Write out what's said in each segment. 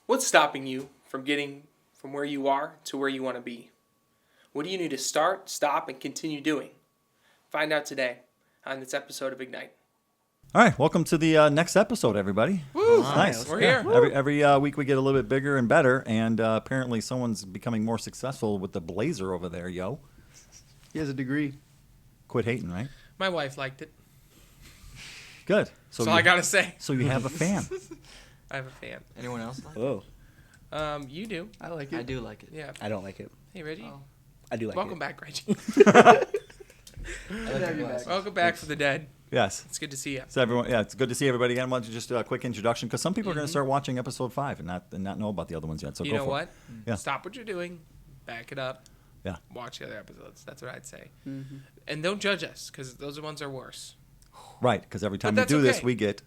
What's stopping you from getting from where you are to where you want to be? What do you need to start, stop, and continue doing? Find out today on this episode of Ignite. All right, welcome to the next episode, everybody. Woo! Nice. We're Yeah, here. every week we get a little bit bigger and better, and apparently someone's becoming more successful with the blazer over there, yo. He has a degree. Quit hating, right? My wife liked it. Good. That's all I got to say. So you have a fan. I have a fan. Anyone else like it? Oh, You do. I like it. I do like it. Yeah. I don't like it. Hey, Reggie. Oh. I do like Welcome it. back, Reggie. I like have the you glasses. Welcome back for the dead. Yes. It's good to see you. So everyone, yeah, it's good to see everybody again. Why don't you just do a quick introduction? Because some people are going to start watching episode 5 and not know about the other ones yet. So You go know for what? it. Yeah. Stop what you're doing. Back it up. Yeah. Watch the other episodes. That's what I'd say. Mm-hmm. And don't judge us, because those ones are worse. Right, because every time we that's do this, okay. we get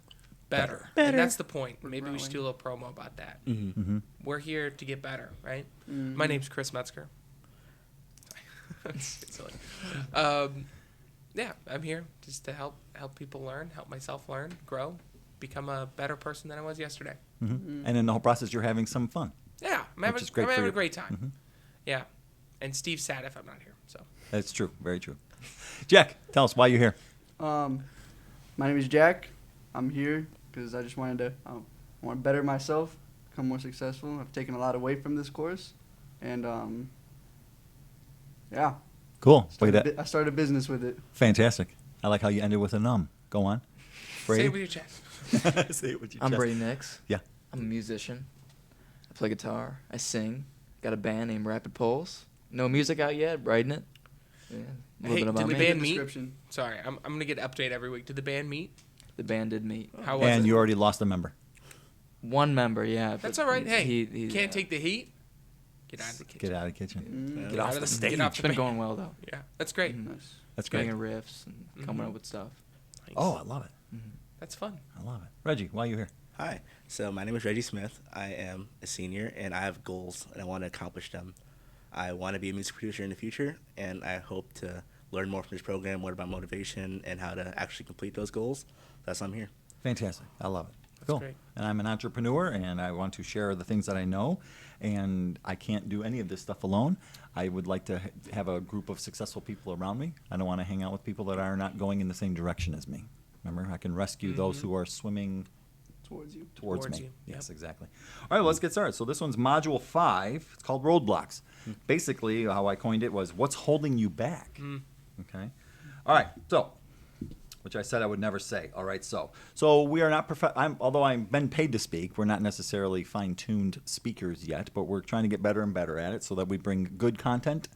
Better. Better. And that's the point. We're Maybe we should do a growing. little promo about that. Mm-hmm. We're here to get better, right? Mhm. My name's Chris Metzger. It's silly. Yeah, I'm here just to help people learn, help myself learn, grow, become a better person than I was yesterday. And in the whole process, you're having some fun. Yeah, I'm Which is great I'm for having you. a great time. Mhm. Yeah, and Steve's sad if I'm not here. So That's true. Very true. Jack, tell us why you're here. My name is Jack. I'm here because I just wanted to I want to better myself, become more successful. I've taken a lot away from this course, and yeah, Cool. Look at that. I started a business with it. Fantastic. I like how you ended with a Go on. say it Brady? with your chest. Say it with your I'm chest. Brady Nix. Yeah. I'm a musician. I play guitar. I sing. Got a band named Rapid Pulse. No music out yet. Writing it. Yeah. A little Hey, bit about did the me. band meet? Description. Sorry, I'm gonna get an update every week. Did the band meet? The band did meet. How was And it? you already lost a member. One member, yeah. That's but all right. Hey, he can't take the heat. Get out of the kitchen. Get out of the kitchen. Mm. Get off out of the the- stage. get off It's the been band. going well though. Yeah, that's great. Mhm. Nice. That's great. Banging riffs and coming Mhm. up with stuff. Nice. Oh, I love it. That's fun. I love it. Reggie, why are you here? Hi. So my name is Reggie Smith. I am a senior, and I have goals, and I want to accomplish them. I want to be a music producer in the future, and I hope to learn more from this program, more about motivation, and how to actually complete those goals. That's why I'm here. Fantastic. I love it. That's Cool. great. And I'm an entrepreneur, and I want to share the things that I know. And I can't do any of this stuff alone. I would like to have a group of successful people around me. I don't want to hang out with people that are not going in the same direction as me. Remember, I can rescue those who are swimming Towards you. towards Towards me. you. Yes, Yep. exactly. All right, well, let's get started. So this one's module 5. It's called Roadblocks. Basically, how I coined it was, what's holding you back? Okay. All right. So, which I said I would never say. All right. So we are not although I've been paid to speak, we're not necessarily fine-tuned speakers yet, but we're trying to get better and better at it so that we bring good content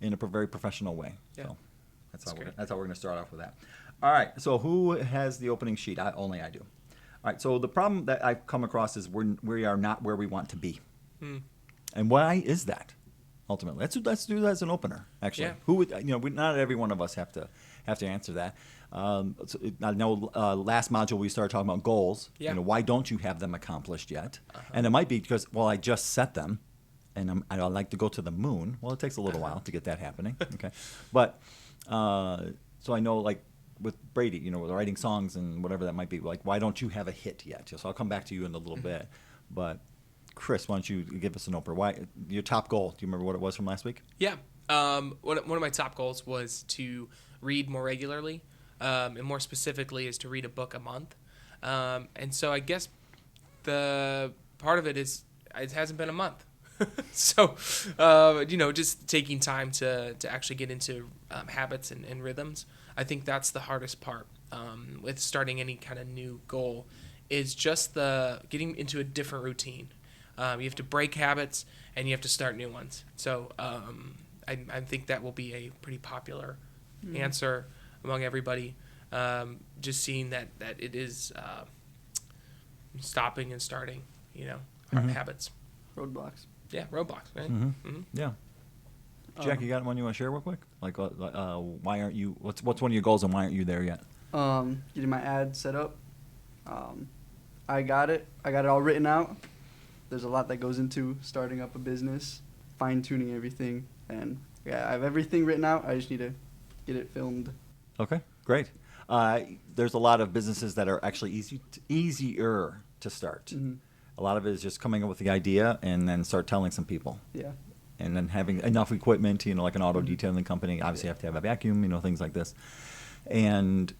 in a very professional way. Yeah. So that's That's great. how we're going to start off with that. All right. So who has the opening sheet? Only I do. All right. So the problem that I've come across is we are not where we want to be. And why is that? Ultimately, let's do that as an opener. Actually, Yeah. who would not every one of us have to answer that. I know last module we started talking about goals. Yeah. Why don't you have them accomplished yet? And it might be because I just set them, and I'd like to go to the moon. Well, it takes a little while to get that happening. Okay, but so I know with Brady, with writing songs and whatever that might be. Why don't you have a hit yet? So I'll come back to you in a little bit, but. Chris, why don't you give us an opener? Why your top goal? Do you remember what it was from last week? Yeah. One of my top goals was to read more regularly, and more specifically is to read a book a month. And so I guess the part of it is it hasn't been a month. So, just taking time to actually get into habits and rhythms. I think that's the hardest part with starting any kind of new goal is just the getting into a different routine. You have to break habits and you have to start new ones. So I think that will be a pretty popular answer among everybody. Just seeing that it is stopping and starting, habits. Roadblocks. Yeah, roadblocks, right? Yeah. Jack, you got one you want to share real quick? Why aren't you? What's one of your goals and why aren't you there yet? Getting my ad set up. I got it. I got it all written out. There's a lot that goes into starting up a business, fine-tuning everything, and yeah, I have everything written out. I just need to get it filmed. Okay, great. There's a lot of businesses that are actually easier to start. A lot of it is just coming up with the idea and then start telling some people. Yeah. And then having enough equipment, like an auto detailing company, obviously you have to have a vacuum, things like this. And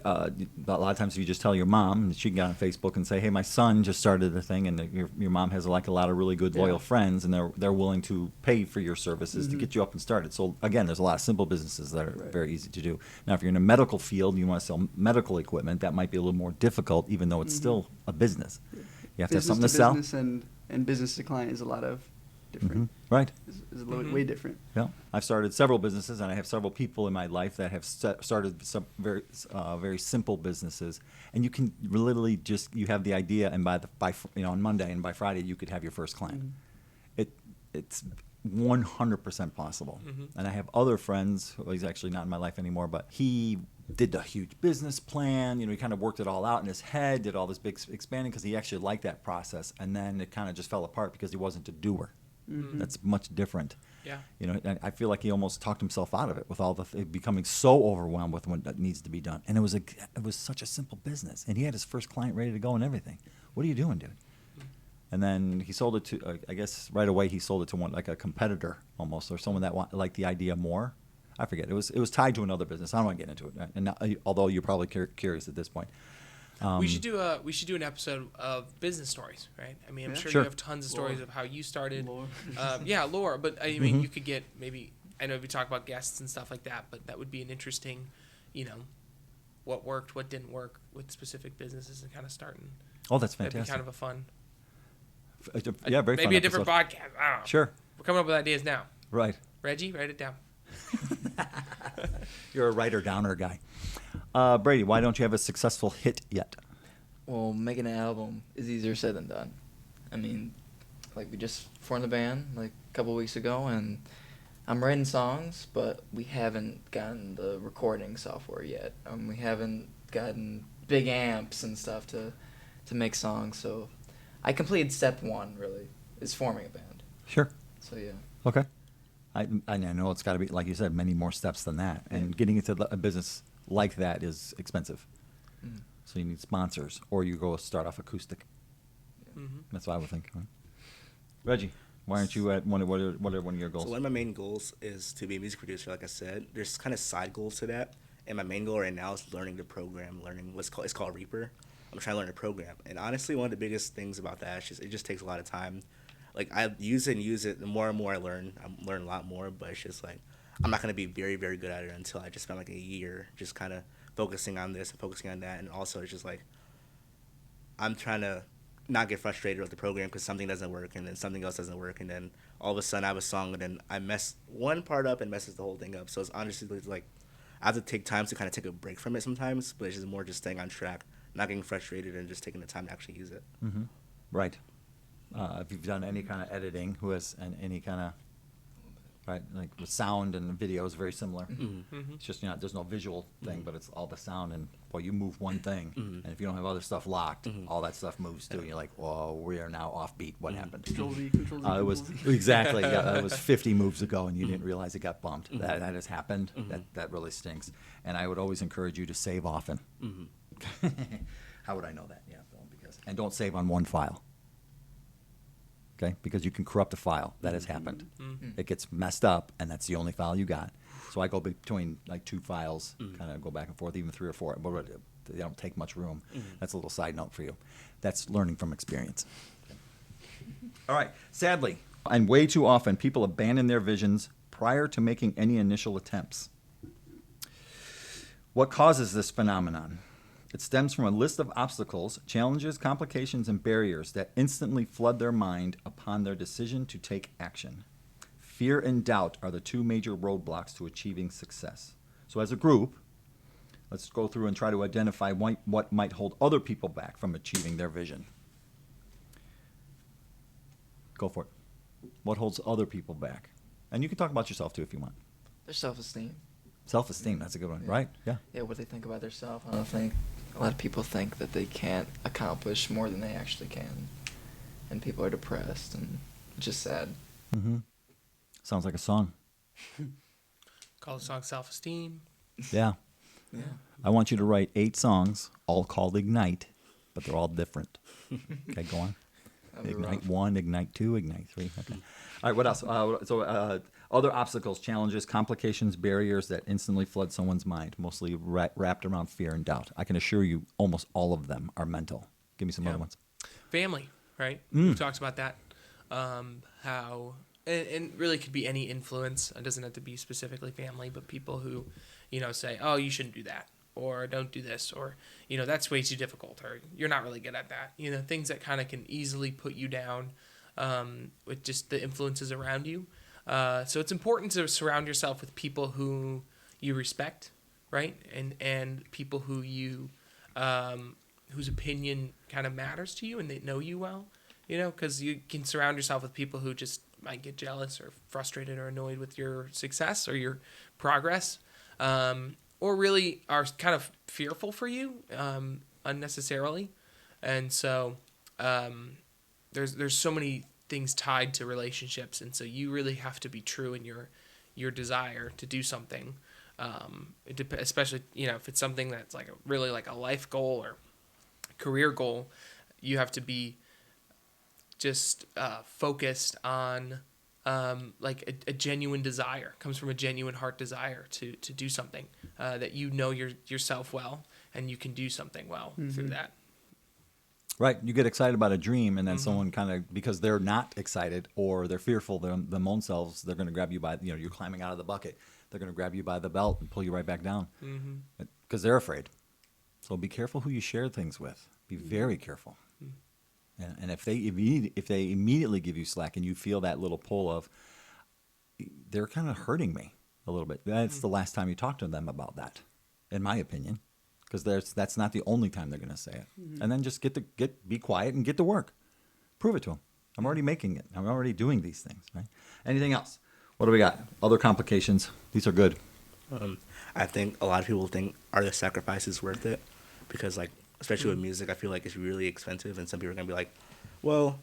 a lot of times you just tell your mom, and she can get on Facebook and say, hey, my son just started a thing, and your mom has like a lot of really good loyal friends, and they're willing to pay for your services to get you up and started. So again, there's a lot of simple businesses that are very easy to do. Now, if you're in a medical field, you want to sell medical equipment, that might be a little more difficult, even though it's still a business. You have to have something to sell. Business and business to client is a lot of different. Right. Is way different. Yeah, I've started several businesses, and I have several people in my life that have started some very simple businesses. And you can literally just you have the idea, and by on Monday and by Friday you could have your first client. It's 100% possible. And I have other friends. Well, he's actually not in my life anymore, but he did a huge business plan. He kind of worked it all out in his head, did all this big expanding because he actually liked that process, and then it kind of just fell apart because he wasn't a doer. That's much different. Yeah. And I feel like he almost talked himself out of it with all becoming so overwhelmed with what needs to be done. And it was such a simple business, and he had his first client ready to go and everything. What are you doing, dude? And then he sold it to, I guess right away he sold it to one like a competitor almost, or someone that liked the idea more. I forget. It was tied to another business. I don't want to get into it. And now, although you're probably curious at this point. We should do an episode of business stories, right? I mean, I'm sure you have tons of stories of how you started. Lore. Lore. But I mean, you could get maybe. I know we talk about guests and stuff like that, but that would be an interesting, what worked, what didn't work with specific businesses, and kind of starting. Oh, that's That'd fantastic. be kind of a fun. Yeah, very fun. Maybe a different episode. podcast. I don't know. Sure. We're coming up with ideas now. Right. Reggie, write it down. You're a writer-downer guy. Brady, why don't you have a successful hit yet? Well, making an album is easier said than done. I mean, we just formed the band a couple weeks ago, and I'm writing songs, but we haven't gotten the recording software yet. We haven't gotten big amps and stuff to make songs. So I completed step one, really, is forming a band. Sure. So, yeah. Okay. I know it's got to be, like you said, many more steps than that. And getting into a business like that is expensive. So you need sponsors, or you go start off acoustic. That's what I would think. Right? Reggie, why aren't you at what are one of your goals? So one of my main goals is to be a music producer, like I said. There's kind of side goals to that. And my main goal right now is learning the program, it's called Reaper. I'm trying to learn the program. And honestly, one of the biggest things about that is it just takes a lot of time. I use it, the more and more I learn a lot more, but it's just I'm not going to be very, very good at it until I just spend a year just kind of focusing on this and focusing on that. And also it's just I'm trying to not get frustrated with the program because something doesn't work and then something else doesn't work, and then all of a sudden I have a song and then I mess one part up and messes the whole thing up. So it's honestly I have to take time to kind of take a break from it sometimes, but it's just more just staying on track, not getting frustrated, and just taking the time to actually use it. Right. If you've done any kind of editing, any kind of, right, with sound and video is very similar. It's just, there's no visual thing, but it's all the sound, and, you move one thing, and if you don't have other stuff locked, all that stuff moves too, and you're like, whoa, we are now offbeat. What happened? Control Z, Control Z. It was, exactly, it was 50 moves ago, and you didn't realize it got bumped. That has happened. That really stinks. And I would always encourage you to save often. How would I know that? Yeah, and don't save on one file. Okay, because you can corrupt a file. That has happened. It gets messed up, and that's the only file you got. So I go between two files, kind of go back and forth, even 3 or 4. But they don't take much room. That's a little side note for you. That's learning from experience. All right. Sadly, and way too often, people abandon their visions prior to making any initial attempts. What causes this phenomenon? It stems from a list of obstacles, challenges, complications, and barriers that instantly flood their mind upon their decision to take action. Fear and doubt are the 2 major roadblocks to achieving success. So as a group, let's go through and try to identify what might hold other people back from achieving their vision. Go for it. What holds other people back? And you can talk about yourself too if you want. Their self-esteem. Self-esteem, that's a good one, Yeah. right? Yeah. Yeah, what they think about themselves. I don't think a lot of people think that they can't accomplish more than they actually can, and people are depressed, and it's just sad. Sounds like a song. Call the song Self-Esteem. Yeah. Yeah. I want you to write 8 songs, all called Ignite, but they're all different. Okay, go on. That'd be Ignite rough. 1, Ignite 2, Ignite 3. Okay. All right, what else? Other obstacles, challenges, complications, barriers that instantly flood someone's mind, mostly wrapped around fear and doubt. I can assure you almost all of them are mental. Give me some Yeah. other ones. Family, right? We've talked about that. How and really could be any influence. It doesn't have to be specifically family, but people who, say, "Oh, you shouldn't do that," or "Don't do this," or "That's way too difficult," or "You're not really good at that." Things that kind of can easily put you down with just the influences around you. So it's important to surround yourself with people who you respect, right? And people who you whose opinion kind of matters to you and they know you well. Because you can surround yourself with people who just might get jealous or frustrated or annoyed with your success or your progress, or really are kind of fearful for you unnecessarily. And so there's so many things tied to relationships, and so you really have to be true in your desire to do something. Especially if it's something that's really like a life goal or career goal, you have to be just focused on a genuine desire. Comes from a genuine heart desire to do something that yourself well, and you can do something well through that. Right. You get excited about a dream, and then someone kind of, because they're not excited or they're fearful them own selves, they're going to grab you by, you're climbing out of the bucket. They're going to grab you by the belt and pull you right back down because they're afraid. So be careful who you share things with. Be very careful. And if they immediately give you slack and you feel that little pull of, they're kind of hurting me a little bit, that's the last time you talk to them about that, in my opinion, because that's not the only time they're going to say it. And then just be quiet and get to work. Prove it to them. I'm already making it. I'm already doing these things. Right? Anything else? What do we got? Other complications. These are good. I think a lot of people think, are the sacrifices worth it? Because especially with music, I feel like it's really expensive, and some people are gonna be like, well,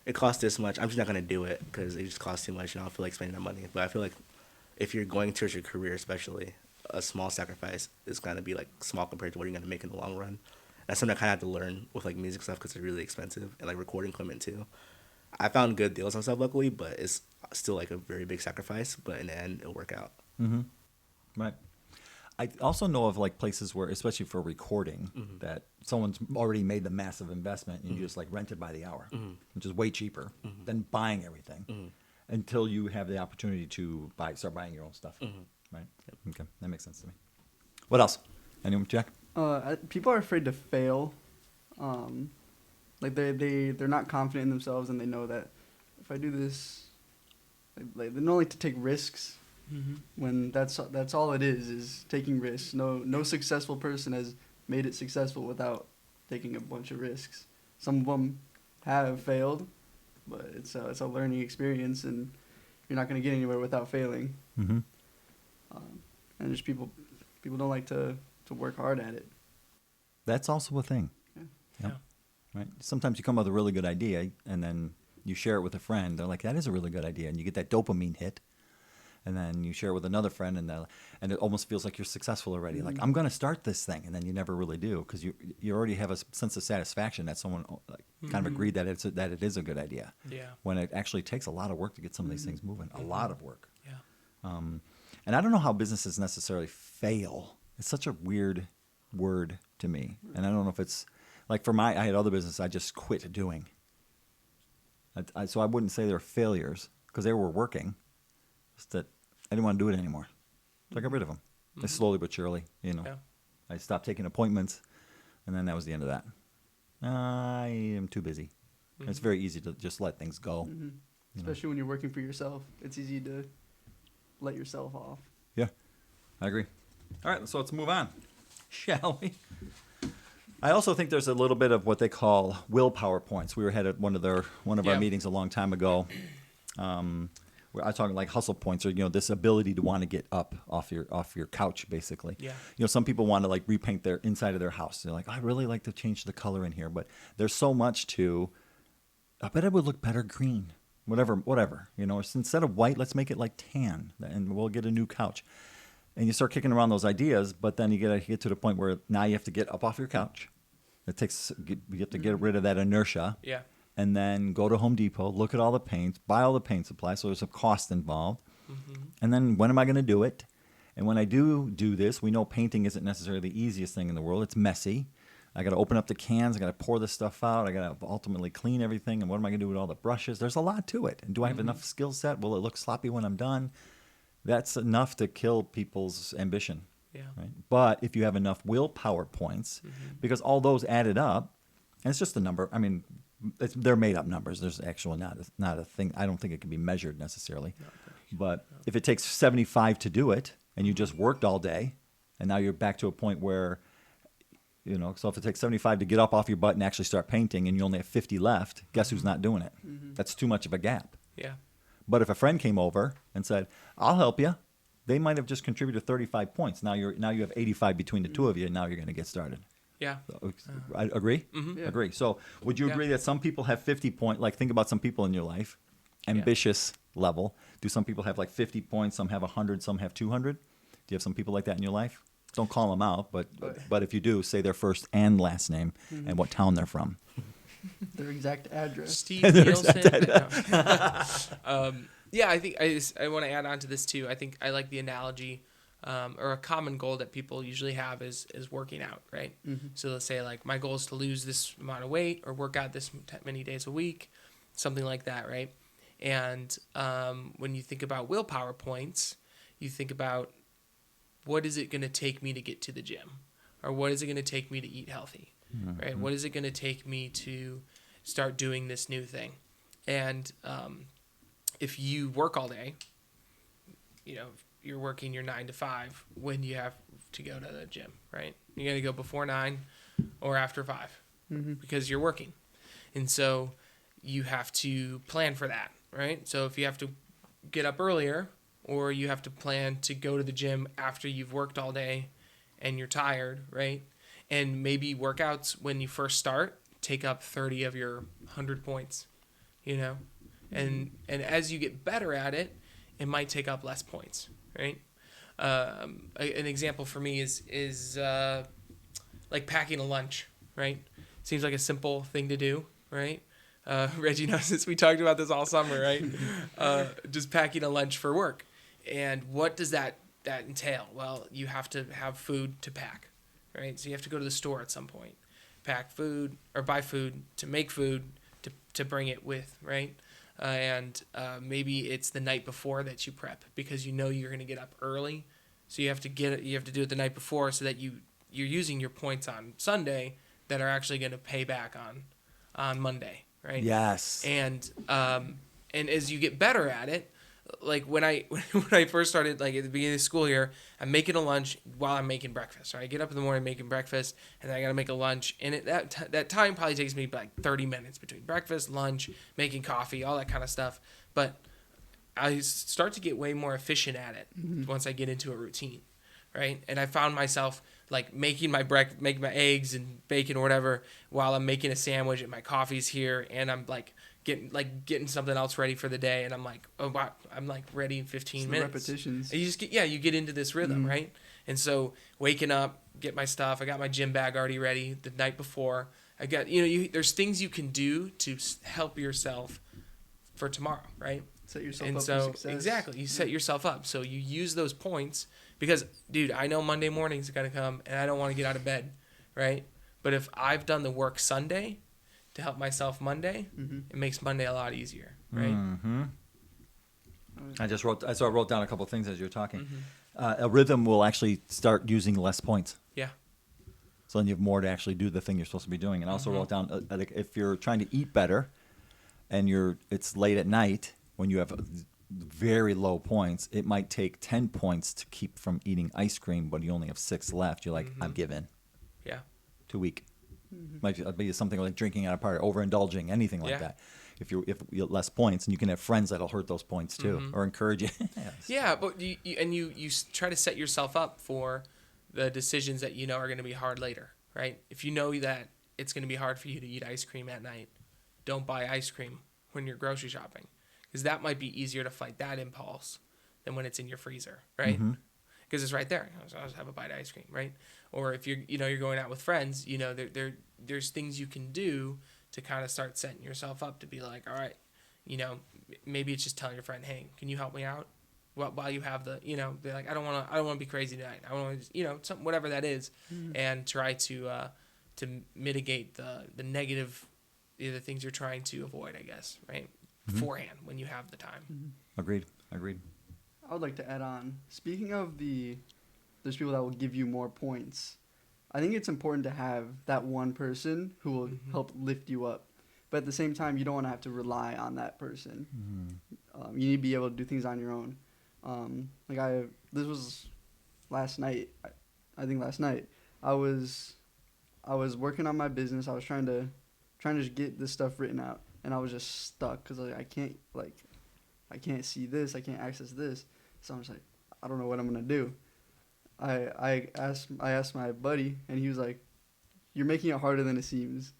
it costs this much, I'm just not gonna do it because it just costs too much and I don't feel like spending that money. But I feel like if you're going towards your career, especially, a small sacrifice is gonna be small compared to what you're gonna make in the long run. That's something I kind of had to learn with music stuff because it's really expensive, and recording equipment too. I found good deals on stuff luckily, but it's still a very big sacrifice, but in the end it'll work out. Right. I also know of places where, especially for recording, that someone's already made the massive investment and you just rent it by the hour, which is way cheaper than buying everything until you have the opportunity to start buying your own stuff. Right? Yep. Okay, that makes sense to me. What else? Anyone, Jack? People are afraid to fail. They're not confident in themselves, and they know that if I do this, they don't like to take risks. When that's all it is taking risks. No successful person has made it successful without taking a bunch of risks. Some of them have failed, but it's a learning experience, and you're not going to get anywhere without failing. And just people don't like to work hard at it. That's also a thing. Yeah. Right. Sometimes you come up with a really good idea, and then you share it with a friend. They're like, "That is a really good idea," and you get that dopamine hit. And then you share it with another friend, and it almost feels like you're successful already. I'm going to start this thing, and then you never really do because you already have a sense of satisfaction that someone kind of agreed that it is a good idea. Yeah. When it actually takes a lot of work to get some of these things moving, a lot of work. Yeah. And I don't know how businesses necessarily fail. It's such a weird word to me, and I don't know if it's I had other businesses I just quit doing. So I wouldn't say they're failures because they were working. Just that I didn't want to do it anymore. So I got rid of them. Slowly but surely, Yeah. I stopped taking appointments, and then that was the end of that. I am too busy. It's very easy to just let things go. Especially when you're working for yourself. It's easy to let yourself off. Yeah, I agree. All right, so let's move on, shall we? I also think there's a little bit of what they call willpower points. We were at one of our meetings a long time ago. Where I talking hustle points, or this ability to want to get up off your couch, basically. Yeah. Some people want to repaint their inside of their house. They're like, I really like to change the color in here, but there's so much to. I bet it would look better green, whatever. Instead of white, let's make it tan, and we'll get a new couch. And you start kicking around those ideas, but then you get to the point where now you have to get up off your couch. You have to get rid of that inertia. Yeah. and then go to Home Depot, look at all the paints, buy all the paint supplies. So there's a cost involved. And then when am I going to do it? And when I do this, we know painting isn't necessarily the easiest thing in the world. It's messy. I got to open up the cans. I got to pour this stuff out. I got to ultimately clean everything. And what am I going to do with all the brushes? There's a lot to it. And do I have enough skill set? Will it look sloppy when I'm done? That's enough to kill people's ambition. Yeah. Right? But if you have enough willpower points, because all those added up, and it's just a number. I mean, they're made up numbers. There's actually not a thing. I don't think it can be measured necessarily. But if it takes 75 to do it, and you just worked all day, and now you're back to a point where, so if it takes 75 to get up off your butt and actually start painting, and you only have 50 left, guess who's not doing it? That's too much of a gap. Yeah. But if a friend came over and said, "I'll help you," they might have just contributed 35 points. Now you have 85 between the two of you, and now you're going to get started. Yeah. I agree. Yeah. Agree. So would you agree that some people have 50 points? Like, think about some people in your life, ambitious level. Do some people have like 50 points? Some have 100. Some have 200. Do you have some people like that in your life? Don't call them out, but if you do, say their first and last name and what town they're from. Their exact address. Steve Nielsen. Yeah, I think I want to add on to this too. I think I like the analogy, or a common goal that people usually have is working out, right? So let's say like my goal is to lose this amount of weight or work out this many days a week, something like that, right? And when you think about willpower points, you think about what is it going to take me to get to the gym, or what is it going to take me to eat healthy, right? What is it going to take me to start doing this new thing? And if you work all day, you're working your 9 to 5 when you have to go to the gym, right? You got to go before 9 or after 5 because you're working. And so you have to plan for that, right? So if you have to get up earlier, or you have to plan to go to the gym after you've worked all day and you're tired, right? And maybe workouts when you first start take up 30 of your 100 points, and as you get better at it, it might take up less points, right? An example for me is like packing a lunch, right? Seems like a simple thing to do, right? Reggie knows this. We talked about this all summer, right? Just packing a lunch for work. And what does that entail? Well, you have to have food to pack, right? So you have to go to the store at some point, pack food or buy food to make food to bring it with, right? And maybe it's the night before that you prep because you're going to get up early, so you have to do it the night before so that you're using your points on Sunday that are actually going to pay back on Monday, right? Yes. And as you get better at it, like when I first started, like at the beginning of school year, I'm making a lunch while I'm making breakfast. Right? I get up in the morning making breakfast, and then I got to make a lunch, and that time probably takes me like 30 minutes between breakfast, lunch, making coffee, all that kind of stuff. But I start to get way more efficient at it once I get into a routine, right? And I found myself like making my eggs and bacon or whatever while I'm making a sandwich, and my coffee's here, and I'm getting something else ready for the day, and I'm like, oh wow, I'm like ready in 15 minutes. Repetitions. And you get into this rhythm, right? And so waking up, get my stuff. I got my gym bag already ready the night before. I got there's things you can do to help yourself for tomorrow, right? Set yourself up for success. Exactly, you set yourself up. So you use those points because, dude, I know Monday morning's gonna come, and I don't want to get out of bed, right? But if I've done the work Sunday to help myself Monday, it makes Monday a lot easier, right? I wrote down a couple of things as you were talking. A rhythm will actually start using less points. Yeah. So then you have more to actually do the thing you're supposed to be doing. And I also wrote down like if you're trying to eat better, and it's late at night when you have very low points, it might take 10 points to keep from eating ice cream, but you only have 6 left. You're like, I'm giving. Yeah. Too weak. Might be something like drinking at a party, overindulging, anything like that. If you have less points, and you can have friends that'll hurt those points too, or encourage you. Yeah, but you try to set yourself up for the decisions that are going to be hard later, right? If you know that it's going to be hard for you to eat ice cream at night, don't buy ice cream when you're grocery shopping, because that might be easier to fight that impulse than when it's in your freezer, right? Because it's right there. So I'll just have a bite of ice cream, right? Or if you're going out with friends, there's things you can do to kind of start setting yourself up to be like, all right, you know, maybe it's just telling your friend, hey, can you help me out? While you have the, you know, they're like, I don't want to be crazy tonight. I want to, you know, something, whatever that is, and try to mitigate the negative, the things you're trying to avoid, I guess, right? Beforehand when you have the time. Agreed. I would like to add on. Speaking of there's people that will give you more points. I think it's important to have that one person who will help lift you up. But at the same time, you don't want to have to rely on that person. You need to be able to do things on your own. This was last night. I think last night I was working on my business. I was trying to just get this stuff written out, and I was just stuck because I can't see this. I can't access this. So I'm just like, I don't know what I'm gonna do. I asked my buddy, and he was like, "You're making it harder than it seems,"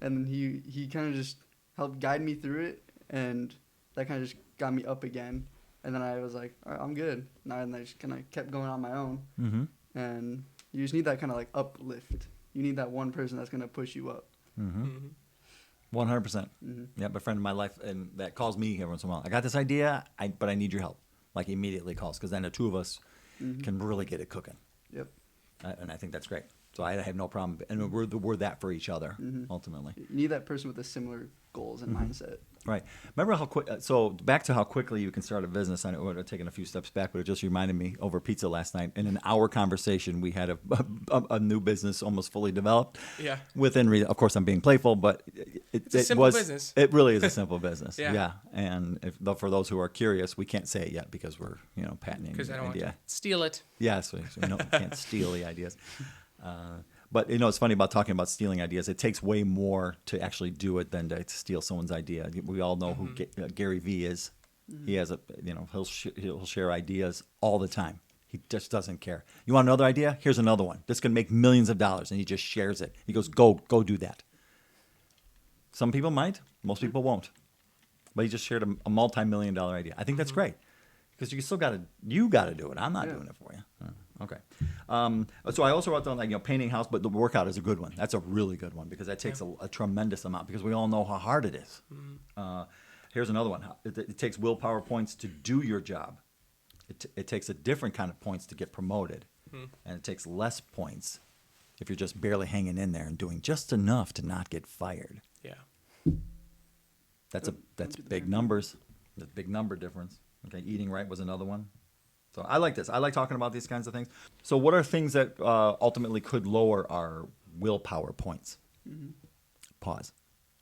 and then he kind of just helped guide me through it, and that kind of just got me up again. And then I was like, all right, I'm good. And I just kind of kept going on my own. And you just need that kind of like uplift. You need that one person that's going to push you up. 100%. Yep, a friend of my life and that calls me every once in a while. I got this idea, but I need your help. Like immediately calls, because then the two of us can really get it cooking. Yep. And I think that's great. So I have no problem. And we're that for each other, ultimately. You need that person with the similar goals and mindset. Right. Remember how quick? So back to how quickly you can start a business. I know we're taking a few steps back, but it just reminded me over pizza last night. In an hour conversation, we had a new business almost fully developed. Yeah. Of course, I'm being playful, but it's a simple business. It really is a simple business. Yeah. And for those who are curious, we can't say it yet because we're patenting. Because I don't idea. want to steal it. Yeah, so we can't steal the ideas. But it's funny about talking about stealing ideas. It takes way more to actually do it than to steal someone's idea. We all know who Gary Vee is. He has he'll share ideas all the time. He just doesn't care. You want another idea? Here's another one. This can make millions of dollars, and he just shares it. He goes, go do that. Some people might. Most people won't. But he just shared a multi-million-dollar idea. I think that's great because you got to do it. I'm not doing it for you. Okay. So I also wrote down painting house, but the workout is a good one. That's a really good one because that takes a tremendous amount because we all know how hard it is. Here's another one. It takes willpower points to do your job. It takes a different kind of points to get promoted, and it takes less points if you're just barely hanging in there and doing just enough to not get fired. Yeah. That's big numbers. The big number difference. Okay, eating right was another one. So I like this. I like talking about these kinds of things. So what are things that ultimately could lower our willpower points? Pause.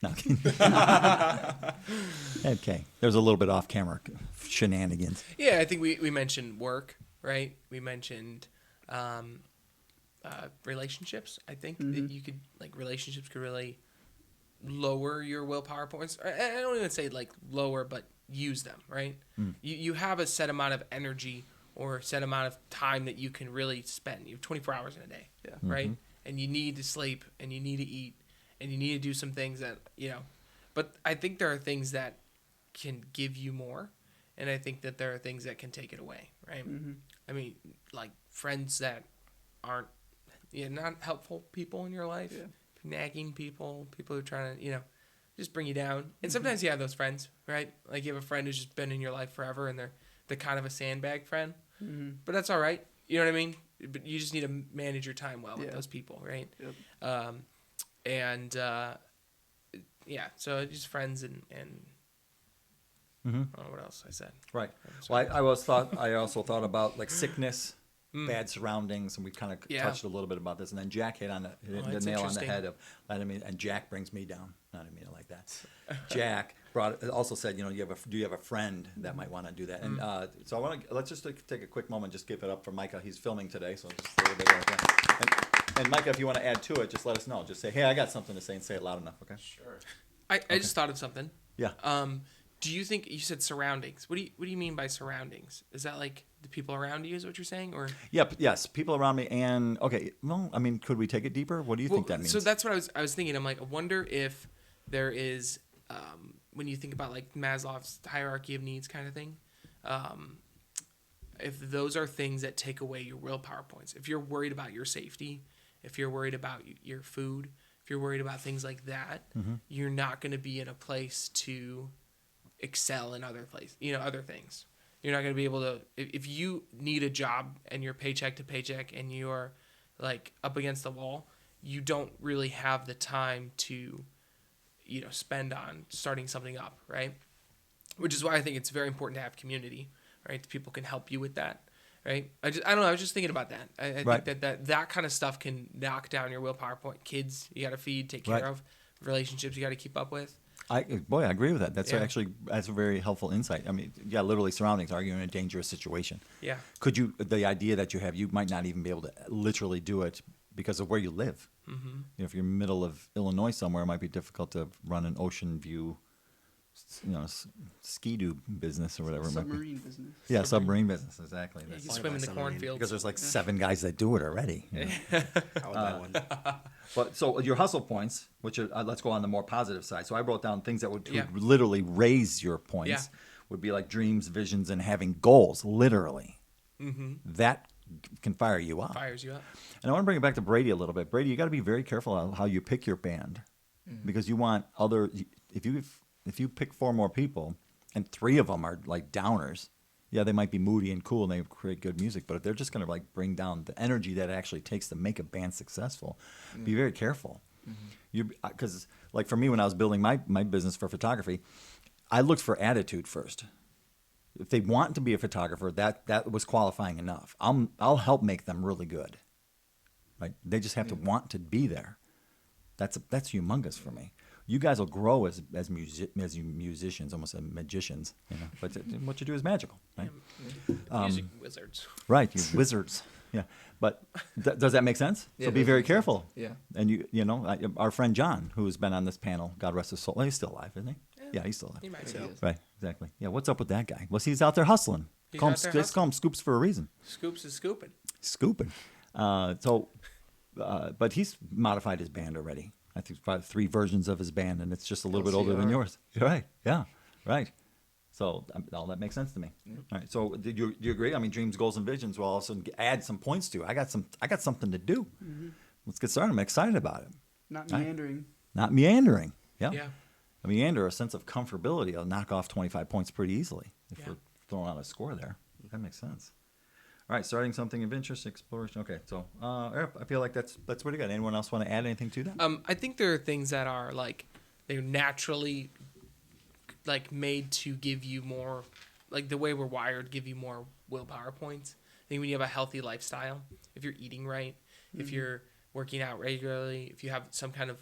No. Okay. There's a little bit off camera shenanigans. Yeah, I think we mentioned work, right? We mentioned relationships. I think that you could relationships could really lower your willpower points. I don't even say lower, but use them, right? You have a set amount of energy or a set amount of time that you can really spend. You have 24 hours in a day, right? And you need to sleep, and you need to eat, and you need to do some things that, But I think there are things that can give you more, and I think that there are things that can take it away, right? I mean, like friends that aren't, not helpful people in your life, nagging people who are trying to, just bring you down. And sometimes you have those friends, right? Like you have a friend who's just been in your life forever, and they're kind of a sandbag friend. But that's all right. You know what I mean? But you just need to manage your time well with those people, right? Yep. So just friends and I don't know what else I said. Right. Well, I also thought about sickness, bad surroundings, and we kind of touched a little bit about this. And then Jack hit the nail on the head of, and Jack brings me down. Not I mean it like that. Jack also said, do you have a friend that might want to do that? And so let's just take a quick moment, just give it up for Micah. He's filming today, so just a little bit right there. And Micah, if you want to add to it, just let us know. Just say, hey, I got something to say, and say it loud enough, okay? Sure. I just thought of something. Yeah. Do you think you said surroundings? What do you mean by surroundings? Is that like the people around you? Is what you're saying, or? Yep. Yes, people around me, and okay. Well, I mean, could we take it deeper? What do you think that means? So that's what I was thinking. I'm like, I wonder if there is, when you think about like Maslow's hierarchy of needs kind of thing, if those are things that take away your willpower points. If you're worried about your safety, if you're worried about your food, if if you're worried about things like that, you're not going to be in a place to excel in other things. You're not going to be able to, if you need a job and you're paycheck to paycheck and you're like up against the wall, you don't really have the time to, spend on starting something up, right? Which is why I think it's very important to have community, right? People can help you with that, right? I don't know. I was just thinking about that. I Right. think that kind of stuff can knock down your willpower point. Kids, you got to feed, take care Right. of. Relationships, you got to keep up with. I agree with that. That's Yeah. that's a very helpful insight. I mean, yeah, literally surroundings. Are you in a dangerous situation? Yeah. The idea that you have, you might not even be able to literally do it because of where you live. Mm-hmm. If you're middle of Illinois somewhere, it might be difficult to run an ocean view, ski-doo business or whatever it might be. Submarine business. Yeah, submarine business, exactly. Yeah, you That's- can swim in the Submarine. cornfields. because there's like 7 guys that do it already. you know. I would buy one. But so your hustle points, which are, let's go on the more positive side. So I wrote down things that would Yeah. literally raise your points. Yeah. Would be like dreams, visions, and having goals. Literally, Mm-hmm. that can fire you up. Fires you up. And I want to bring it back to Brady a little bit. Brady, you got to be very careful on how you pick your band, because you want other. If you pick 4 more people, and 3 of them are like downers, yeah, they might be moody and cool and they create good music, but if they're just going to like bring down the energy that it actually takes to make a band successful, be very careful. Because like for me, when I was building my business for photography, I looked for attitude first. If they want to be a photographer, that was qualifying enough. I'll help make them really good. Right? They just have to want to be there. That's humongous for me. You guys will grow as musicians, almost as magicians, But what you do is magical, right? Music wizards. Right, you wizards. Yeah, but does that make sense? Yeah, So it be does very make sense. careful. Yeah. And our friend John, who has been on this panel, God rest his soul. Well, he's still alive, isn't he? Yeah, he's still alive. He might be. So- Right, exactly. Yeah, what's up with that guy? Well, he's out there hustling. He's Call him, out there just call him Scoops for a reason. Scoops is scooping. Scooping. But he's modified his band already. I think about 3 versions of his band, and it's just a little bit older than LCR. yours. You're right. Yeah. Right. So all that makes sense to me. All right. So do you agree? I mean, dreams, goals, and visions will also add some points to. I got something to do. Let's get started. I'm excited about it. Not Right. meandering. Not meandering. Yeah. Yeah. A meander, a sense of comfortability, will knock off 25 points pretty easily if Yeah. we're throwing out a score there. That makes sense. All right, starting something of interest, exploration. Okay, so Eric, I feel like that's pretty good. Anyone else want to add anything to that? I think there are things that are like they're naturally like made to give you more, like the way we're wired, give you more willpower points. I think when you have a healthy lifestyle, if you're eating right, if you're working out regularly, if you have some kind of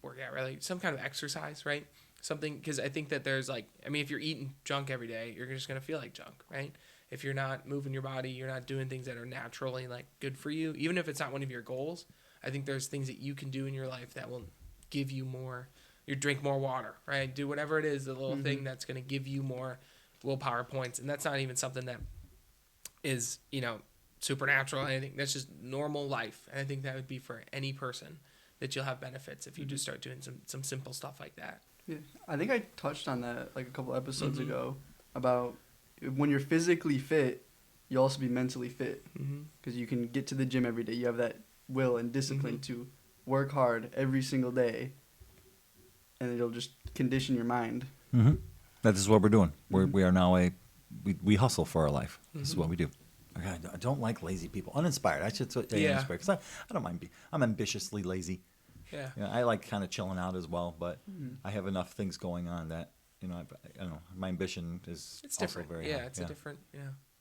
working out really, some kind of exercise, right? Something, because I think that there's like, I mean, if you're eating junk every day, you're just gonna feel like junk, right? If you're not moving your body, you're not doing things that are naturally like good for you, even if it's not one of your goals. I think there's things that you can do in your life that will give you more. You drink more water, right? Do whatever it is, the little thing that's going to give you more willpower points, and that's not even something that is supernatural. I think that's just normal life, and I think that would be for any person that you'll have benefits if you just start doing some simple stuff like that. Yeah, I think I touched on that like a couple episodes ago about when you're physically fit, you'll also be mentally fit because you can get to the gym every day. You have that will and discipline to work hard every single day, and it'll just condition your mind. Mm-hmm. That is what we're doing. We are now we hustle for our life. This is what we do. I don't like lazy people. Uninspired. I should say uninspired because I don't mind. I'm ambitiously lazy. Yeah. I like kind of chilling out as well, but I have enough things going on that I don't know. My ambition is It's also different. very Yeah, high. it's a different. Yeah.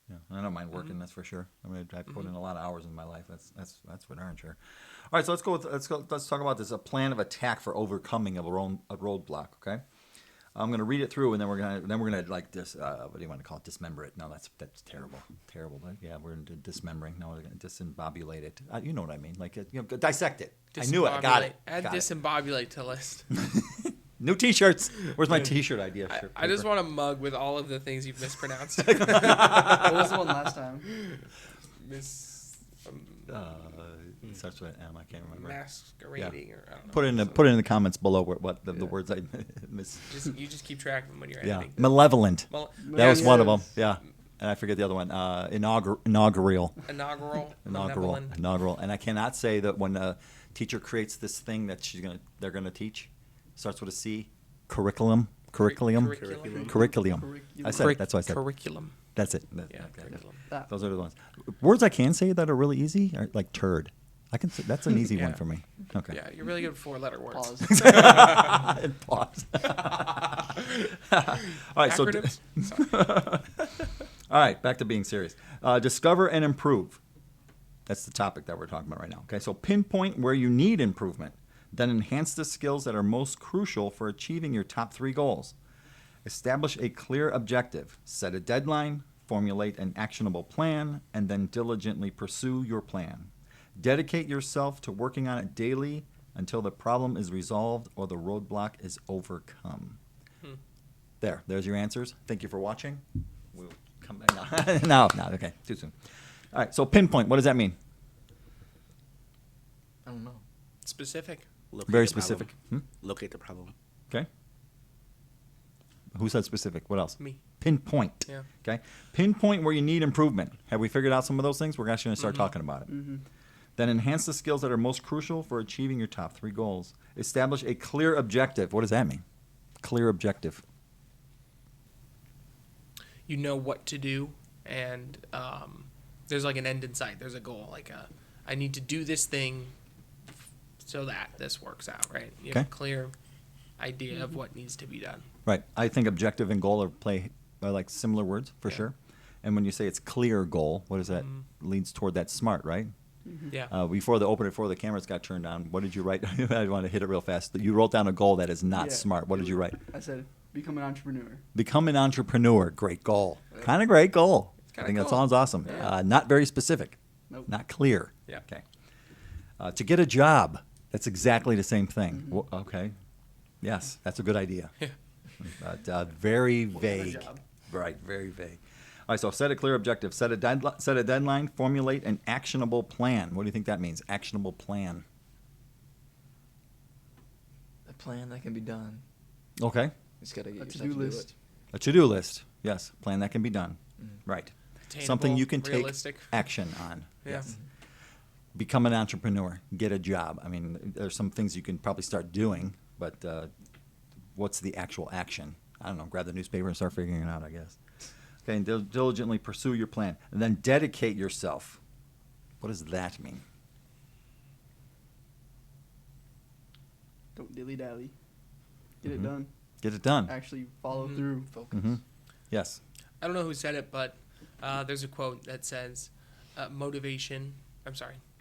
Yeah, I don't mind working. That's for sure. I mean, I put in a lot of hours in my life. That's for darn sure. All right, so let's talk about this. A plan of attack for overcoming a roadblock. Okay, I'm gonna read it through, and then we're gonna like this. What do you want to call it? Dismember it? No, that's terrible. But yeah, we're into dismembering. No, we're gonna disembobulate it. You know what I mean? Like dissect it. I knew it. I got it. Add Got it. disembobulate to list. New T-shirts. Where's my T-shirt idea? I just want a mug with all of the things you've mispronounced. What was the one last time? Starts with M. I can't remember. Masquerading or I don't know. Put it in the comments below what the words I miss. You just keep track of them when you're Yeah, editing. malevolent. Well, That was one of them. Yes. Yeah, and I forget the other one. Inaugural. Inaugural. Inaugural. benevolent. Inaugural. And I cannot say that when a teacher creates this thing that they're gonna teach, starts with a C. Curriculum. Curriculum. Curriculum. I said it. That's what I said. Curriculum. That's it. Yeah, curriculum. Those are the ones. Words I can say that are really easy are like turd. I can say that's an easy one Yeah. for me. Okay. Yeah, you're really good with four-letter words. Pause. And pause. All right. Acronyms? All right. Back to being serious. Discover and improve. That's the topic that we're talking about right now. Okay. So pinpoint where you need improvement. Then enhance the skills that are most crucial for achieving your top 3 goals. Establish a clear objective. Set a deadline. Formulate an actionable plan. And then diligently pursue your plan. Dedicate yourself to working on it daily until the problem is resolved or the roadblock is overcome. There's your answers. Thank you for watching. We'll come back now. No, okay, too soon. All right, so pinpoint, what does that mean? I don't know. Specific. Locate Very the problem. specific. Locate the problem. Okay. Who said specific? What else? Me. Pinpoint. Yeah. Okay. Pinpoint where you need improvement. Have we figured out some of those things? We're actually going to start talking about it. Then enhance the skills that are most crucial for achieving your top 3 goals. Establish a clear objective. What does that mean? Clear objective. You know what to do, and there's like an end in sight. There's a goal. Like, I need to do this thing so that this works out, right? You have Okay. a clear idea of what needs to be done. Right. I think objective and goal are like similar words for Yeah. sure. And when you say it's clear goal, what is that? Mm-hmm. Leads toward that smart, right? Yeah. Before the cameras got turned on, what did you write? I want to hit it real fast. You wrote down a goal that is not Yeah. smart. What did you write? I said, become an entrepreneur. Become an entrepreneur. Great goal. Kind of great goal. I kinda think that cool. sounds awesome. Yeah. Not very specific. Nope. Not clear. Yeah. Okay. To get a job. That's exactly the same thing. Okay. Yes, that's a good idea. Yeah. But very What kind of vague. job? Right, very vague. All right, so set a clear objective. Set a deadline. Formulate an actionable plan. What do you think that means? Actionable plan. A plan that can be done. Okay. You just gotta get A yourself to-do to do list. it. A to-do list. Yes, plan that can be done. Right. Attainable, Something you can take realistic. action on. Yeah. Yes. Become an entrepreneur. Get a job. I mean, there's some things you can probably start doing, but what's the actual action? I don't know. Grab the newspaper and start figuring it out, I guess. Okay, and diligently pursue your plan. And then dedicate yourself. What does that mean? Don't dilly-dally. Get Mhm. it done. Get it done. Actually follow Mhm. through. Focus. Hmm. Yes. I don't know who said it, but there's a quote that says,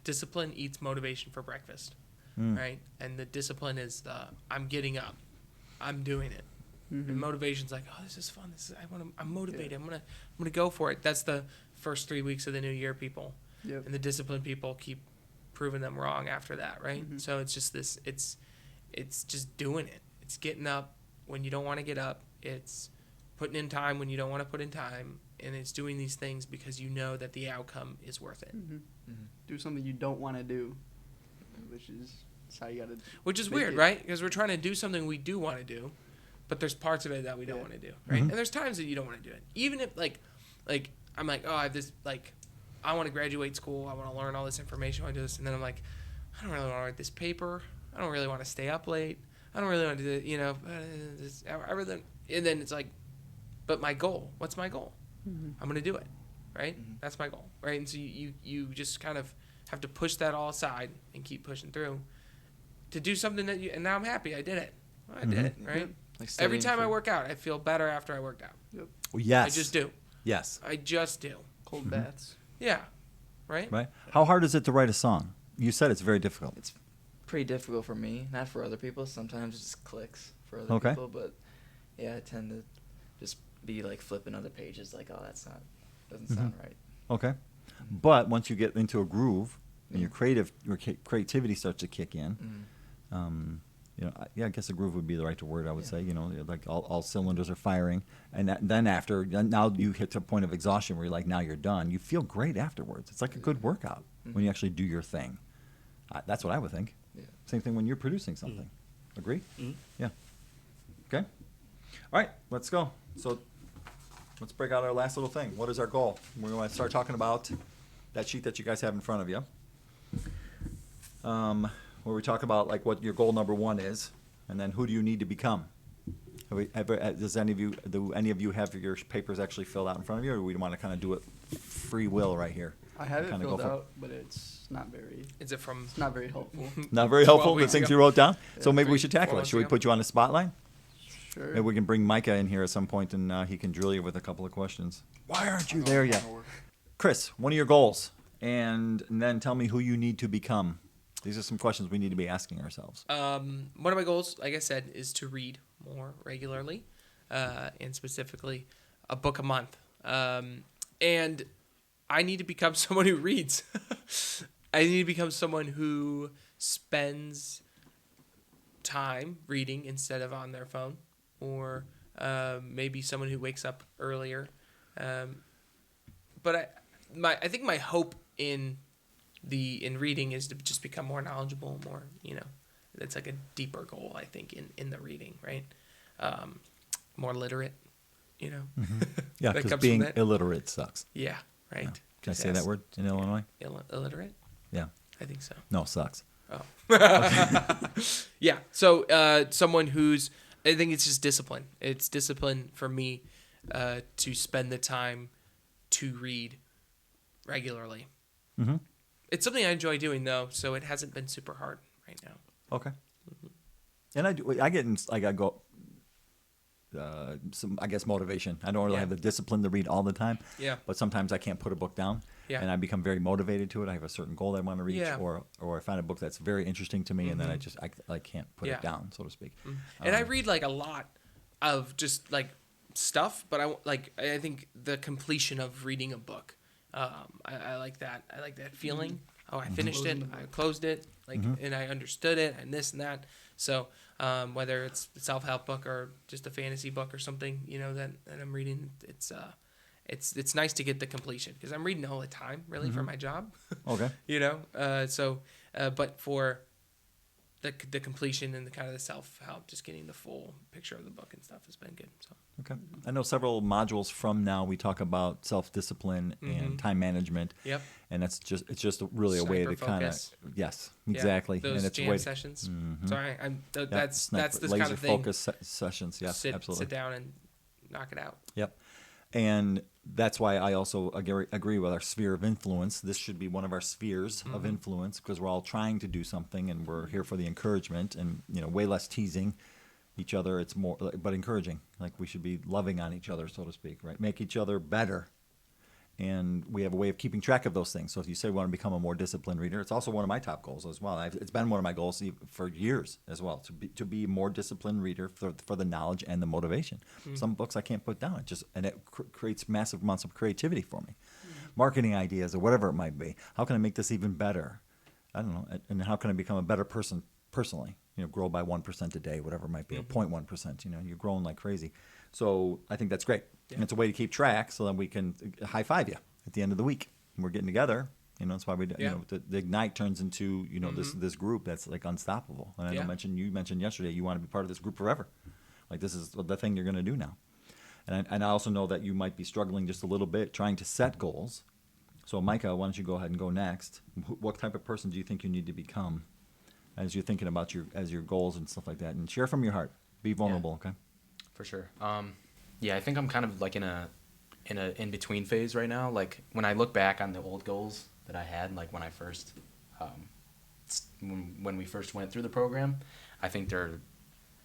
discipline eats motivation for breakfast, Mm. right? And the discipline is I'm getting up, I'm doing it. Mhm. And motivation's like, oh, this is fun. I'm motivated. I'm gonna go for it. That's the first 3 weeks of the new year, people. Yep. And the disciplined people keep proving them wrong after that, right? Mhm. So it's just this. It's just doing it. It's getting up when you don't want to get up. It's putting in time when you don't want to put in time, and it's doing these things because you know that the outcome is worth it. Mhm. Mhm. Do something you don't want to do, which is that's how you gotta. Which is make weird, it. right? Because we're trying to do something we do want to do, but there's parts of it that we don't Yeah. want to do, right? Mhm. And there's times that you don't want to do it. Even if like I'm like, oh, I have this I want to graduate school. I want to learn all this information. I want to do this, and then I'm like, I don't really want to write this paper. I don't really want to stay up late. I don't really want to do everything. And then it's like, but my goal. What's my goal? Mhm. I'm gonna do it, right? Mhm. That's my goal, right? And so you just kind of have to push that all aside and keep pushing through to do something that and now I'm happy I did it. Well, I did it, right? Like Every studying time I for- work out, I feel better after I worked out. Oh, yes. I just do. Yes. I just do. Cold baths. Yeah, right? Right. How hard is it to write a song? You said it's very difficult. It's pretty difficult for me, not for other people. Sometimes it just clicks for other Okay. people, but yeah, I tend to just be like flipping other pages, like, oh, doesn't sound right. Okay. But once you get into a groove and Yeah. your creativity starts to kick in, Mm. I guess a groove would be the right word. I would Yeah. say, like all cylinders are firing, and then now you hit to a point of exhaustion where you're like, now you're done. You feel great afterwards. It's like a good workout when you actually do your thing. That's what I would think. Yeah. Same thing when you're producing something. Agree? Mhm. Yeah. Okay. All right, let's go. So let's break out our last little thing. What is our goal? We're going to start talking about that sheet that you guys have in front of you. Where we talk about like what your goal number 1 is, and then who do you need to become. Does any of you have your papers actually filled out in front of you, or do we want to kind of do it free will right here? I have it Kinda filled go for- out, but it's not very. Is it from? It's not very helpful. Not very 12 helpful, the weeks things ago. you wrote down? So Yeah. maybe we 3, should tackle 4 it. months Should we ago. put you on the spotlight? Sure. Maybe we can bring Micah in here at some point, and he can drill you with a couple of questions. Why aren't you there yet? Chris, one of your goals, and then tell me who you need to become. These are some questions we need to be asking ourselves. One of my goals, like I said, is to read more regularly, and specifically a book a month. And I need to become someone who reads. I need to become someone who spends time reading instead of on their phone, or maybe someone who wakes up earlier. But I think my hope in reading is to just become more knowledgeable, more, it's like a deeper goal, I think, in the reading, right? More literate, Yeah, that because comes from being that. illiterate sucks. Yeah, right. Yeah. Can I say that word in Illinois? Illiterate? Yeah. I think so. No, sucks. Oh. Yeah. So someone who's, I think it's just discipline. It's discipline for me to spend the time to read regularly. Mm-hmm. It's something I enjoy doing, though, so it hasn't been super hard right now. Okay. And I get in, like I go, some, I guess, motivation. I don't really Yeah. have the discipline to read all the time. Yeah. But sometimes I can't put a book down. Yeah. And I become very motivated to it. I have a certain goal that I want to reach, Yeah. or I find a book that's very interesting to me, and then I can't put Yeah. it down, so to speak. And I read like a lot of just like stuff, but I think the completion of reading a book, I like that. I like that feeling. Oh, I finished it. I closed it. And I understood it, and this and that. So whether it's a self-help book or just a fantasy book or something, that I'm reading, it's nice to get the completion, because I'm reading all the time, really, for my job. Okay. But for the completion and the kind of the self-help, just getting the full picture of the book and stuff has been good. So Okay. I know several modules from now we talk about self-discipline and time management. Yep. And it's just really a way to kind of, Sniper focus. yes, Yeah, exactly. those and it's a jam way sessions. Mhm. Sorry, Yep, that's sniper- this laser kind of thing. focus sessions. Yes, absolutely. Sit down and knock it out. Yep. And that's why I also agree with our sphere of influence. This should be one of our spheres of influence, because we're all trying to do something, and we're here for the encouragement, and way less teasing each other. It's more, but encouraging. Like, we should be loving on each other, so to speak, right? Make each other better. And we have a way of keeping track of those things. So if you say we want to become a more disciplined reader, it's also one of my top goals as well. It's been one of my goals for years as well, to be a more disciplined reader for the knowledge and the motivation. Some books I can't put down. It creates massive amounts of creativity for me. Marketing ideas or whatever it might be. How can I make this even better? I don't know. And how can I become a better person personally? Grow by 1% a day, whatever it might be, or 0.1%. You're growing like crazy. So I think that's great. Yeah. And it's a way to keep track, so that we can high five you at the end of the week. And we're getting together. That's why we do. Yeah. The Ignite turns into this group that's like unstoppable. And I know you mentioned yesterday you want to be part of this group forever. Like, this is the thing you're going to do now. And I also know that you might be struggling just a little bit trying to set goals. So Micah, why don't you go ahead and go next? What type of person do you think you need to become as you're thinking about your goals and stuff like that? And share from your heart. Be vulnerable, okay? For sure. I think I'm kind of like in a in-between phase right now. Like, when I look back on the old goals that I had, like when I first, when we first went through the program, I think they're,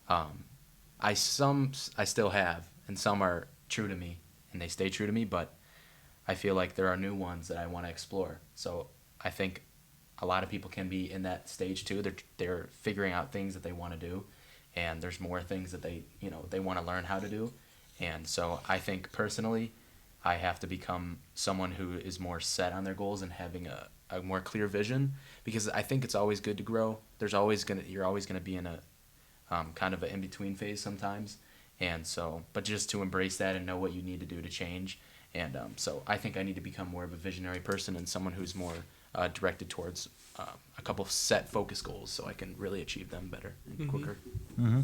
I still have, and some are true to me, and they stay true to me, but I feel like there are new ones that I want to explore. So I think a lot of people can be in that stage too. They're figuring out things that they want to do, and there's more things that they want to learn how to do. And so I think personally, I have to become someone who is more set on their goals and having a more clear vision, because I think it's always good to grow. You're always gonna be in a kind of an in-between phase sometimes. And so, but just to embrace that and know what you need to do to change. And so I think I need to become more of a visionary person and someone who's more directed towards a couple of set focus goals, so I can really achieve them better and quicker. Mm-hmm.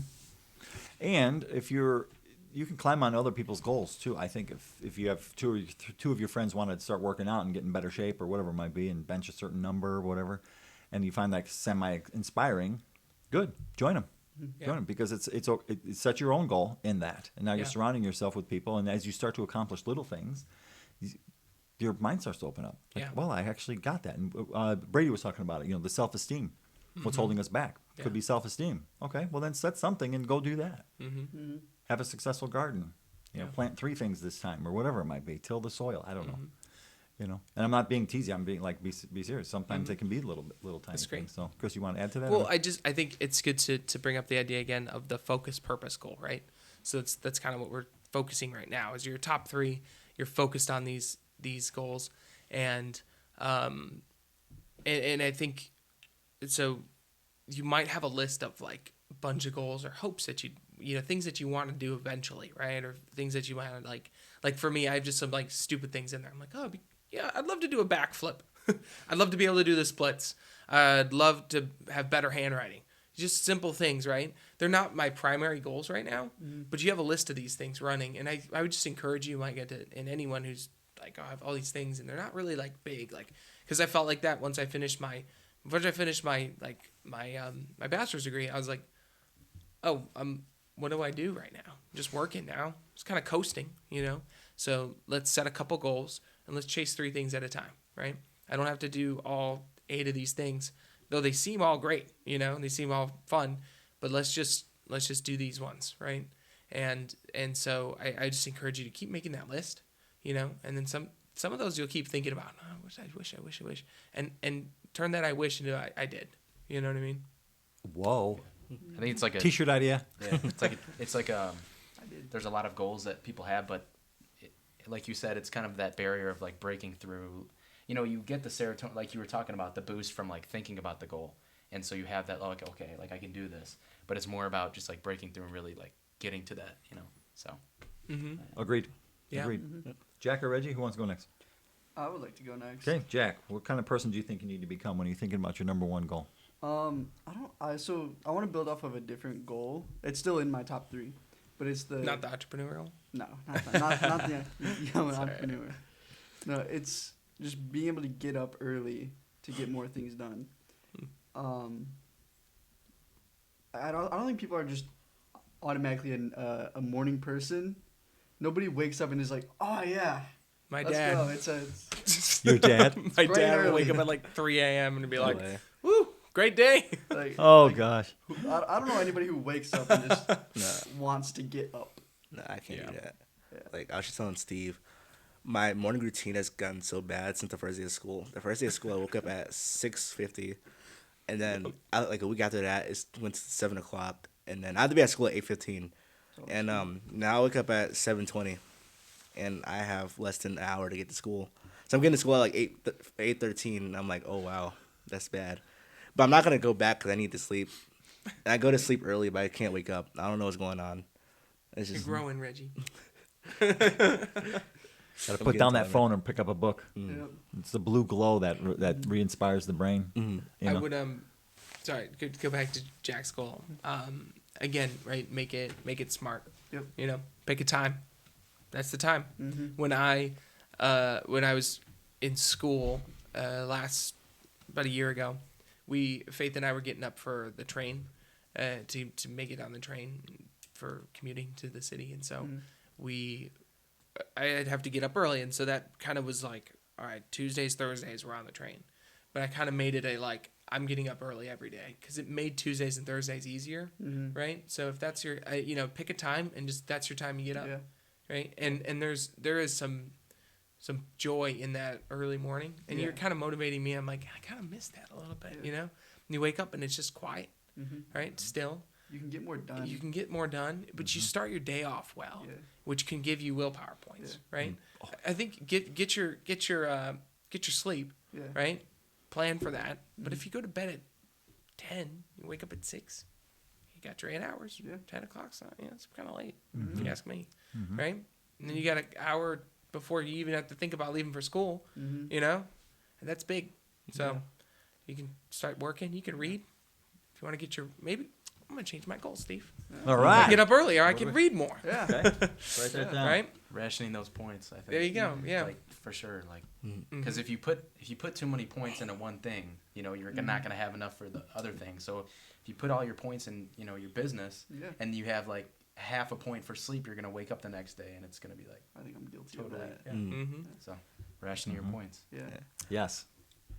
And if you're you can climb on other people's goals too. I think if you have two of your friends want to start working out and get in better shape or whatever it might be, and bench a certain number or whatever, and you find that semi-inspiring, good, join them. Yeah. Join them, because it's set your own goal in that, and now you're Yeah. surrounding yourself with people, and as you start to accomplish little things, your mind starts to open up. Like, Yeah. well, I actually got that. And Brady was talking about it. The self-esteem. What's holding us back? Yeah. Could be self-esteem. Okay, well then set something and go do that. Mm-hmm. Have a successful garden. Yeah. Plant 3 things this time, or whatever it might be. Till the soil. I don't know. And I'm not being teasy. I'm being like, be serious. Sometimes they can be little tiny That's great. things. So, Chris, you want to add to that? Well, I think it's good to bring up the idea again of the focus purpose goal, right? So that's kind of what we're focusing right now. Is your top 3, you're focused on these goals, and I think so. You might have a list of like a bunch of goals or hopes that things that you want to do eventually, right? Or things that you want to like for me, I have just some like stupid things in there. I'm like, oh yeah, I'd love to do a backflip. I'd love to be able to do the splits. I'd love to have better handwriting. Just simple things, right? They're not my primary goals right now, but you have a list of these things running, and I would just encourage you, and anyone who's like, I have all these things, and they're not really like big, like, because I felt like that once I finished my bachelor's degree. I was like, oh, what do I do right now? I'm just working now. Just kind of coasting, So let's set a couple goals and let's chase 3 things at a time, right? I don't have to do all 8 of these things, though they seem all great, they seem all fun, but let's just do these ones, right? And so I just encourage you to keep making that list, and then some of those you'll keep thinking about. Oh, I wish, and turn that I wish into I did. You know what I mean? Whoa. I think it's like a T-shirt idea. Yeah, it's like there's a lot of goals that people have, but like you said, it's kind of that barrier of like breaking through. You get the serotonin, like you were talking about, the boost from like thinking about the goal, and so you have that like, okay, like I can do this, but it's more about just like breaking through and really like getting to that, So. Mm-hmm. Agreed. Yeah. Agreed. Jack or Reggie, who wants to go next? I would like to go next. Okay, Jack. What kind of person do you think you need to become when you're thinking about your number 1 goal? I want to build off of a different goal. It's still in my top 3, but it's Not the entrepreneurial. No, not the young entrepreneur. No, it's just being able to get up early to get more things done. I don't think people are just automatically a morning person. Nobody wakes up and is like, oh yeah, My let's dad. go. It's Your dad? My bright dad and would wake early. up at like 3 a.m. and be like, way. "Woo, great day." like, Oh, like, gosh. I don't know anybody who wakes up and just No. wants to get up. No, I can't Yeah. do that. Yeah. Like, I was just telling Steve, my morning routine has gotten so bad since the first day of school. The first day of school, I woke up at 6:50, and then like a week after that, it went to 7 o'clock, and then I had to be at school at 8:15, and now I wake up at 7:20, and I have less than an hour to get to school. So I'm getting to school at like 8:13, and I'm like, oh wow, that's bad. But I'm not gonna go back because I need to sleep. And I go to sleep early, but I can't wake up. I don't know what's going on. It's You're just growing, Reggie. Got to put down that phone and pick up a book. Yep. It's the blue glow that re-inspires the brain. Mm-hmm. I would sorry, go back to Jack's goal. Again, right? Make it smart. Yep. Pick a time. That's the time. Mm-hmm. When I was in school about a year ago, Faith and I were getting up for the train to make it on the train for commuting to the city, and so I'd have to get up early, and so that kind of was like, all right, Tuesdays, Thursdays we're on the train, but I kind of made it a like I'm getting up early every day because it made Tuesdays and Thursdays easier, right? So if that's your pick a time and just that's your time you get up, Yeah. right? And there is some joy in that early morning, and Yeah. you're kind of motivating me. I'm like, I kind of miss that a little bit, And you wake up and it's just quiet, right? Still. You can get more done. You can get more done, but you start your day off well, Yeah. which can give you willpower points, Yeah. right? I think get your sleep, Yeah. right? Plan for that. But if you go to bed at 10, you wake up at 6, you got your 8 hours. Yeah. 10 o'clock's it's kind of late, if you ask me, right? And then you got an hour before you even have to think about leaving for school, and that's big. So you can start working. You can read if you want to get your I'm gonna change my goal, Steve. All If I right. get up earlier, I can read more. Yeah. Okay. Write that down. Right? Rationing those points, I think. There you go. Yeah. Like for sure, like Mm-hmm. because if you put too many points into one thing, you know, you're not gonna have enough for the other thing. So if you put all your points in, you know, your business, Yeah. and you have like half a point for sleep, you're gonna wake up the next day and it's gonna be like I think I'm guilty totally. of that. Yeah. Mm-hmm. So rationing your points. Yeah. Yes.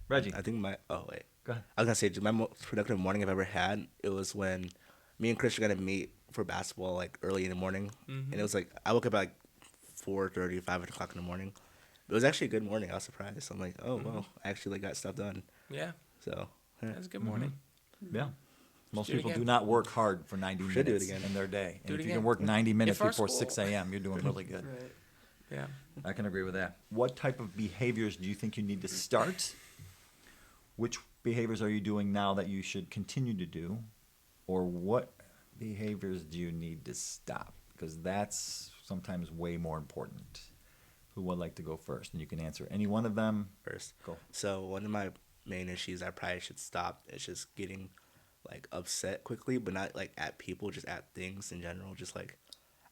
Reggie. I think my Go ahead. ahead. I was gonna say my most productive morning I've ever had. It was when me and Chris were gonna meet for basketball like early in the morning, and it was like I woke up at like 4:30, 5 o'clock in the morning. It was actually a good morning. I was surprised. I'm like, oh well, I actually like got stuff done. Yeah. So yeah. That's a good morning. Yeah. Most Do it people again. do not work hard for 90 Should do it minutes again. in their day. Do And it if you again. can work 90 minutes our before school- 6 a.m., you're doing really good. Right. Yeah. I can agree with that. What type of behaviors do you think you need to start? Which behaviors are you doing now that you should continue to do? Or what behaviors do you need to stop? Because that's sometimes way more important. Who would like to go first? And you can answer any one of them. First, Go. so one of my main issues I probably should stop is just getting like upset quickly, but not like at people, just at things in general. Just like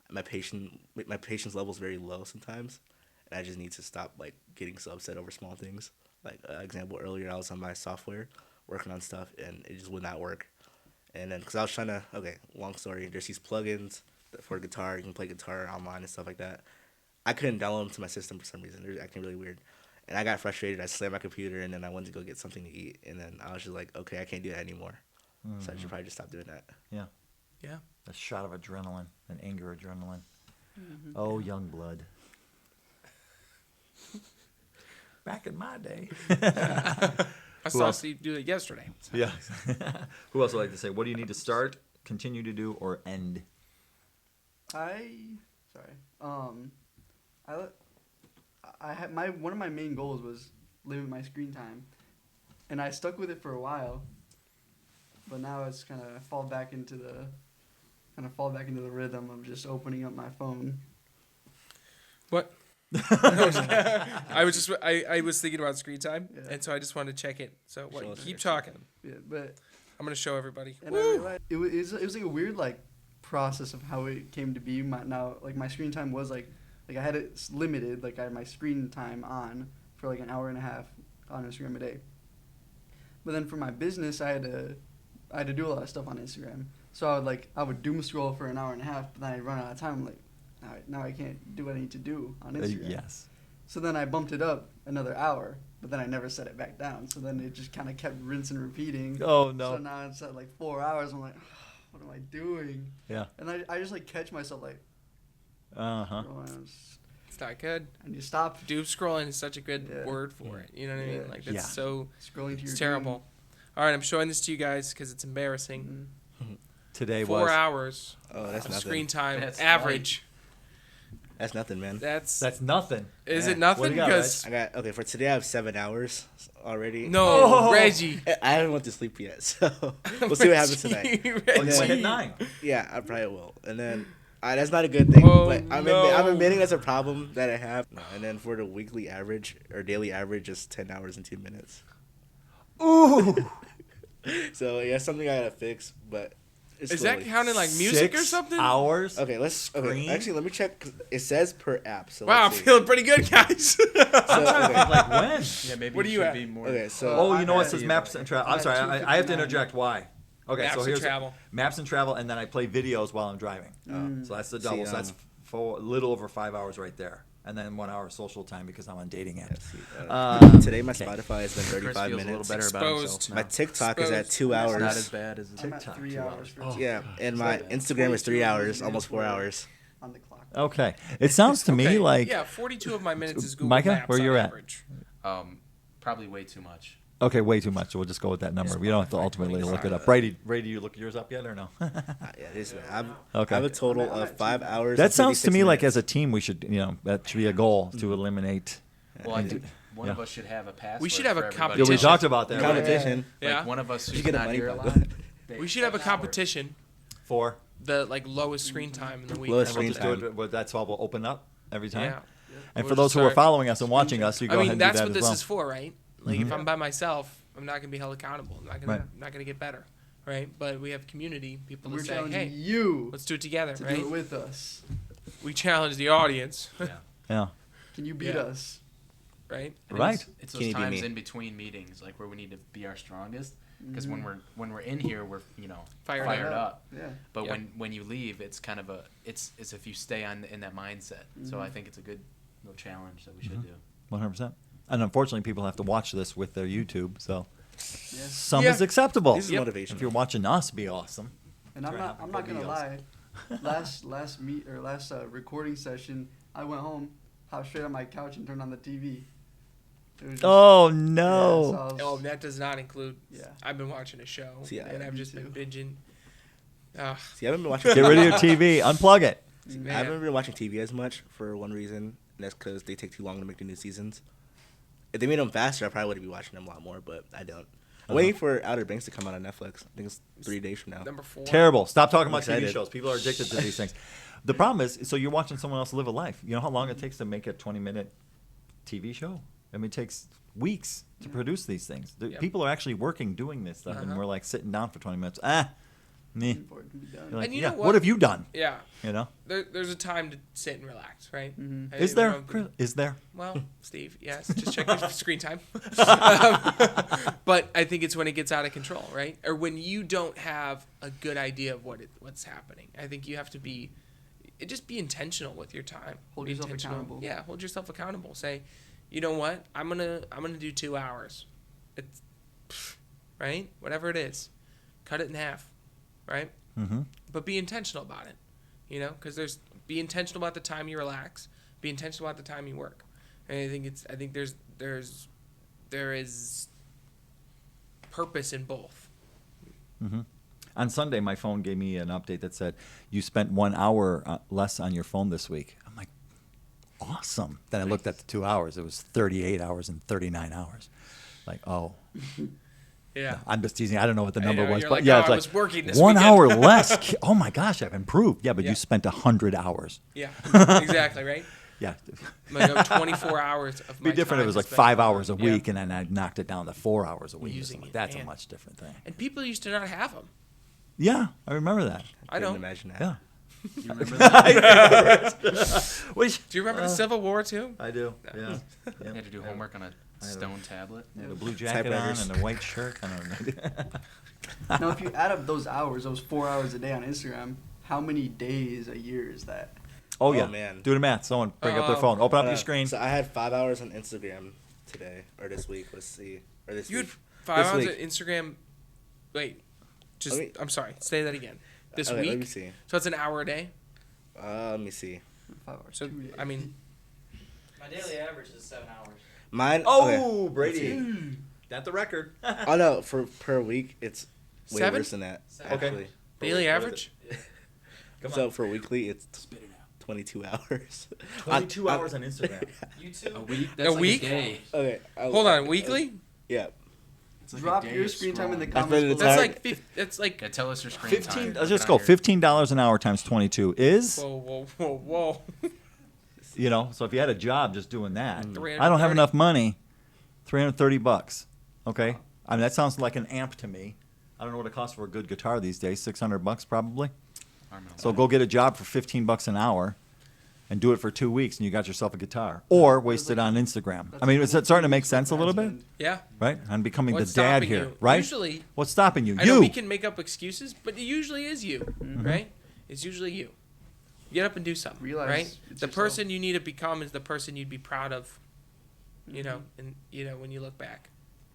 my patience level is very low sometimes, and I just need to stop like getting so upset over small things. Like example, earlier I was on my software working on stuff, and it just would not work. And then because I was trying to, okay, long story, there's these plugins for guitar. You can play guitar online and stuff like that. I couldn't download them to my system for some reason. They're acting really weird. And I got frustrated. I slammed my computer, and then I went to go get something to eat. And then I was just like, okay, I can't do that anymore. So I should probably just stop doing that. Yeah. Yeah. A shot of adrenaline, an anger adrenaline. Oh, young blood. Back in my day. I saw else? Steve do it yesterday. Yeah. Who else would like to say? What do you need to start, continue to do, or end? I had one of my main goals was limit my screen time, and I stuck with it for a while. But now it's kind of fall back into the rhythm of just opening up my phone. What? I was thinking about screen time, Yeah. and so I just wanted to check it. So what? Show us Keep your talking. Yeah, but I'm gonna show everybody. and I realized it was like a weird like process of how it came to be. My screen time was like I had it limited. Like I had my screen time on for like an hour and a half on Instagram a day. But then for my business, I had to do a lot of stuff on Instagram. So I would doom scroll for an hour and a half, but then I'd run out of time. I'm like, now I can't do what I need to do on Instagram. Yes. So then I bumped it up another hour, but then I never set it back down. So then it just kind of kept rinsing and repeating. Oh, So no. now it's at like 4 hours. I'm like, what am I doing? Yeah. And I just like catch myself like, Uh-huh. oh, It's not good. I need to stop Doom scrolling is such a good Yeah. word for it. You know what I mean? Yeah. Like that's Yeah. so scrolling to your it's terrible. All right, I'm showing this to you guys because it's embarrassing. doom. Today 4 was... hours Oh, that's of nothing. screen time That's average. That's nothing, man. That's nothing. is Yeah. it nothing? What do you got, Because I got, okay, for today I have 7 hours already. no, Oh. Reggie. I haven't went to sleep yet, so we'll see what happens tonight. Oh, you Reggie. might hit 9. Yeah, I probably will. And then that's not a good thing, Oh, but I'm no. admitting that's a problem that I have. And then for the weekly average or daily average, is 10 hours and 2 minutes. Ooh. So yeah, something I gotta fix, but it's Is slowly. that counting like music or 6 something? hours? Okay, Screen? actually let me check 'cause it says per app. So Wow, I'm let's see. feeling pretty good, guys. So, okay. Like when? Yeah, maybe What it do you should have? be more. Okay, so Oh, you know what? It I says had- maps and travel. I I'm had sorry, I have to 259. interject. Why? Okay, Maps so and here's travel. maps and travel, and then I play videos while I'm driving. So that's the double. See, So that's for a little over 5 hours right there, and then 1 hour social time because I'm on dating yeah, apps. see, today my okay. Spotify has been Chris 35 feels minutes. a little better about himself Exposed. now. My TikTok is at Exposed. 2 It's It's hours. not as bad as it I'm at TikTok, 3 2 hours hours. for Oh. Yeah, and my So, Instagram is 3 hours, 42 almost 4 minutes hours. on the clock. Okay, it sounds to me Okay, like yeah, 42 of my minutes is Google Micah, Maps where on you're at? average. Probably way too much. okay, way too much. So we'll just go with that number. We don't have to ultimately look it up. Brady, you look yours up yet or no? Yeah, this, Okay. I have a total I'm of at 5 2. hours. That and sounds to 36 me like minutes. as a team we should, that should be a goal to eliminate. Well, I think one of Yeah. us should have a password. We should have a for everybody. Yeah, we competition. talked about that. right? competition. Yeah. Like one of us You who's get a not money here a bug. lot. We should have a competition. For The lowest screen time in the week. Lowest and we'll screen just do it. Well, that's all we'll open up every time. Yeah. And We'll for those just who are start- following us and watching us, you go I ahead mean, and do that's that what as this well. is for, right? Like if I'm by myself, I'm not gonna be held accountable. I'm not gonna Right. not gonna get better. right? But we have community people We're to say, challenging hey, you let's do it together, to right? do it with us. We challenge the audience, Yeah. Can you beat Yeah. us? right? I think Right. It's Can those you be times me? in between meetings, like where we need to be our strongest. Because Mhm. when we're in here, we're Fired fired up. up. Yeah. But Yep. when you leave, it's kind of it's as if you stay in that mindset. So I think it's a good little challenge that we should do. 100%. And unfortunately, people have to watch this with their YouTube, so Yeah. some Yeah. is acceptable. This is Yep. motivation. If you're watching us be awesome. And I'm Try not. to I'm have not gonna videos. lie. Last recording session, I went home, hopped straight on my couch and turned on the TV. It was just, Oh yeah, no! so I was- Oh, that does not include. Yeah. I've been watching a show, See, I- and I've me just been too. binging. Ugh, See, I haven't been watching. Get rid of your TV. Unplug it. Mm. I haven't been watching TV as much for one reason, and that's because they take too long to make the new seasons. If they made them faster, I probably would be watching them a lot more, but I don't. I'm waiting for Outer Banks to come out on Netflix. I think it's 3 days from now. number 4. Terrible. Stop talking I'm about TV excited. shows. People are addicted to these things. The problem is, so you're watching someone else live a life. You know how long it takes to make a 20-minute TV show? I mean, it takes weeks to produce these things. Yep. People are actually working doing this stuff, and Uh-huh. we're like sitting down for 20 minutes. Me. Before it can be done. You're like, And you yeah. know What what? have you done? Yeah, You know? there's a time to sit and relax, right? Mhm. Is We there? don't- Chris? Is there? Well, Steve, yes. Just check your screen time. But I think it's when it gets out of control, right? Or when you don't have a good idea of what's happening. I think you have to be intentional with your time. Hold Be yourself intentional. accountable. Yeah, hold yourself accountable. Say, you know what? I'm gonna do 2 hours. It's right, whatever it is, cut it in half, right? Mm-hmm. But be intentional about it, because be intentional about the time you relax, be intentional about the time you work. And I think there is purpose in both. Mm-hmm. On Sunday, my phone gave me an update that said, you spent 1 hour less on your phone this week. I'm like, awesome. Then I looked at the 2 hours. It was 38 hours and 39 hours. Like, oh. Yeah. I'm just teasing. I don't know what the I number know, was. you're But like, yeah, "Oh, it's I like was working this 1 weekend." hour less. Oh, my gosh, I've improved. Yeah, but Yeah. you spent 100 hours. Yeah. Exactly, right? Yeah. Like 24 hours of my It'd be different if time it was like is spent- 5 hours a Yeah. week and then I knocked it down to 4 hours a week. or Using something. it, That's a man. much different thing. And people used to not have them. Yeah, I remember that. I Couldn't don't. imagine that. Yeah. You remember that? Which, Do you remember the Civil War too? I do. Yeah. You had to do homework on a stone tablet. I had a blue jacket on Typewriters. and a white shirt. I don't know. Now, if you add up those hours, those 4 hours a day on Instagram, how many days a year is that? Oh, yeah. man. Do the math. Someone bring up their phone. Open up your screen. So I had 5 hours on Instagram today, or this week. Let's see. Or this You had week. 5 This hours week. at Instagram. Wait, just Let me- I'm sorry. Say that again. This Okay, week. Let me see. So it's an hour a day. Let me see. 5 hours. So 2 days. I mean, My daily average is 7 hours. Mine. Oh, okay. Brady. That's the record. Oh no, for per week it's way 7? worse than that. Seven. Okay. Actually. daily What is average. Come So on. for weekly it's 22 hours. 22 hours on Instagram. You too? A week? A That's like week? a day. Okay. Hold on, weekly. Yeah. It's like a Drop day your of screen time in the scrolling. That's comments. better below. than That's like Yeah, tell us your screen 15. time. Let's just Put go. it on your- $15 an hour times 22 is, whoa. so if you had a job just doing that, I don't have 330. enough money. $330. Okay. I mean, that sounds like an amp to me. I don't know what it costs for a good guitar these days. $600 probably. I don't know. So go get a job for $15 an hour and do it for 2 weeks and you got yourself a guitar. Or waste it on Instagram. I mean, is that starting to make sense a little bit? Yeah. Right? I'm becoming What's the dad stopping here, you? right? Usually, What's stopping you? I know You. we can make up excuses, but it usually is you, Mm-hmm. right? It's usually you. Get up and do something, Realize right? it's The yourself. person you need to become is the person you'd be proud of, and when you look back,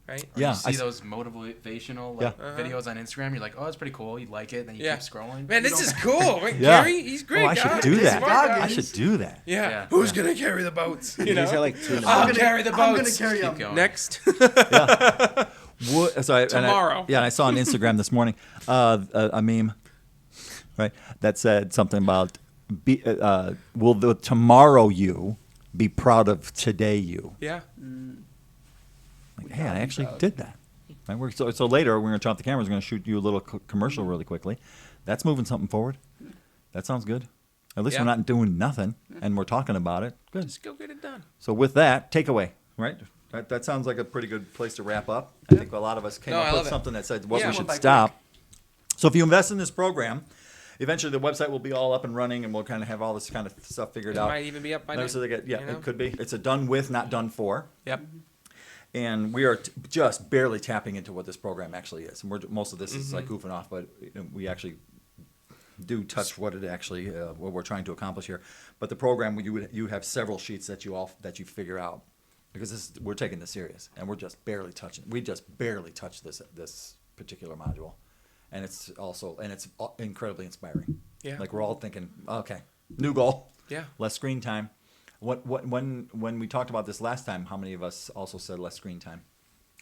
right? Or Yeah, You see I s- those motivational Yeah. videos on Instagram. You're like, oh, that's pretty cool. You like it, then you Yeah. keep scrolling. Man, You this don't- is cool. Right? Yeah. Gary, he's great. Oh, I should guy. do He's that. smart guy. I should do that. Yeah. Yeah. Who's gonna carry the boats? You You know. guys got like 2 and a I'll half. carry the I'm gonna boats. carry Keep them. going. Next. So Tomorrow. I saw on Instagram this morning a meme, right, that said something about will the tomorrow you be proud of today you? Yeah. Like, hey, I actually did that. Right? So later we're going to turn off the cameras. We're going to shoot you a little commercial really quickly. That's moving something forward. That sounds good. At least Yeah. we're not doing nothing, and we're talking about it. Good. Just go get it done. So with that, takeaway, right? That sounds like a pretty good place to wrap up. I think a lot of us came No, I up with love it. something that said what Yeah. we should Went by stop. So if you invest in this program, eventually the website will be all up and running, and we'll kind of have all this kind of stuff figured It out. might even be up by No, now. so they get, yeah, you know? it could be. It's a done with, not done for. Yep. And we are just barely tapping into what this program actually is. And most of this is like goofing off, but we actually do touch what it actually what we're trying to accomplish here. But the program, you have several sheets that you figure out, because we're taking this serious, and we're just barely touching. We just barely touched this particular module, and it's incredibly inspiring. Yeah. Like we're all thinking, okay, new goal. Yeah. Less screen time. When we talked about this last time, how many of us also said less screen time?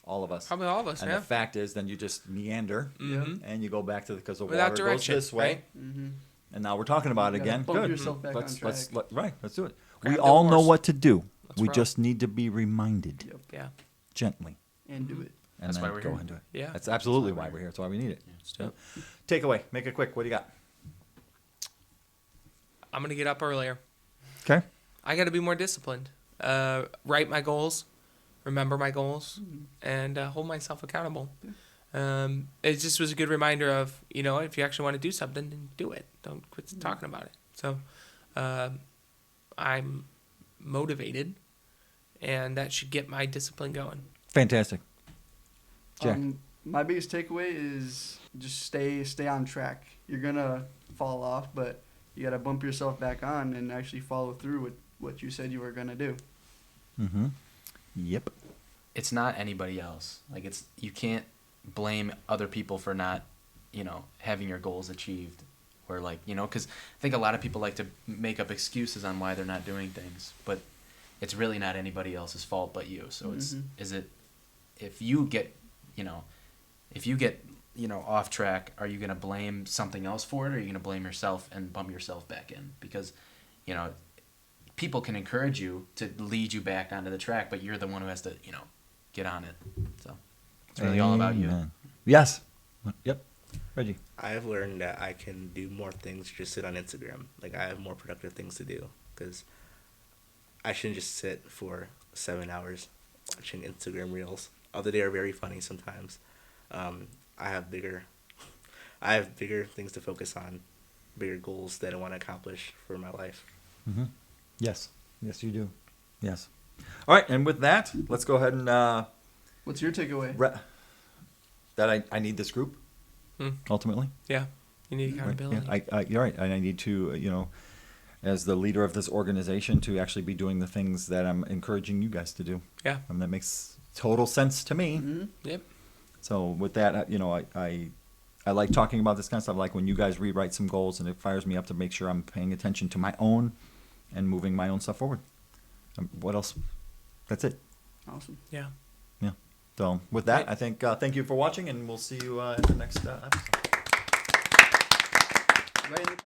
All of us. Probably all of us. And Yeah. the fact is, then you just meander, Mhm. and you go back to because the Without water direction, goes this way, right? Mm-hmm. and now we're talking about it You gotta again. bump Good. yourself back on track. Let's do it. Grab We the all know horse. what to do. Let's We roll. just need to be reminded Yep. Yeah. gently, And do it. and That's then why we're go here. into it. Yeah. That's absolutely why we're here. That's why we need it. Yeah. Takeaway. Make it quick. What do you got? I'm gonna get up earlier. Okay. I got to be more disciplined. Write my goals, remember my goals, and hold myself accountable. It just was a good reminder of, if you actually want to do something, then do it. Don't quit talking about it. So I'm motivated, and that should get my discipline going. Fantastic. Jack. My biggest takeaway is just stay on track. You're gonna fall off, but you gotta bump yourself back on and actually follow through with what you said you were gonna do. Mm-hmm. Yep. It's not anybody else. Like you can't blame other people for not, having your goals achieved, or because I think a lot of people like to make up excuses on why they're not doing things, but it's really not anybody else's fault but you. So if you get off track, are you gonna blame something else for it, or are you gonna blame yourself and bump yourself back in? Because people can encourage you to lead you back onto the track, but you're the one who has to, get on it. So it's really all about you. Amen. Yes. Yep. Reggie. I've learned that I can do more things, just sit on Instagram. Like, I have more productive things to do, because I shouldn't just sit for 7 hours watching Instagram reels. Although they are very funny sometimes. I have bigger things to focus on, bigger goals that I want to accomplish for my life. Mm-hmm. Yes. Yes, you do. Yes. All right. And with that, let's go ahead and What's your takeaway? that I need this group, ultimately. Yeah. You need Right? accountability. Yeah, you're right. And I need to, as the leader of this organization, to actually be doing the things that I'm encouraging you guys to do. Yeah. And that makes total sense to me. Mm-hmm. Yep. So with that, I like talking about this kind of stuff. Like when you guys rewrite some goals, and it fires me up to make sure I'm paying attention to my own and moving my own stuff forward. What else? That's it. Awesome. Yeah. Yeah. So with that, Right. I think thank you for watching, and we'll see you at the next episode. Right in the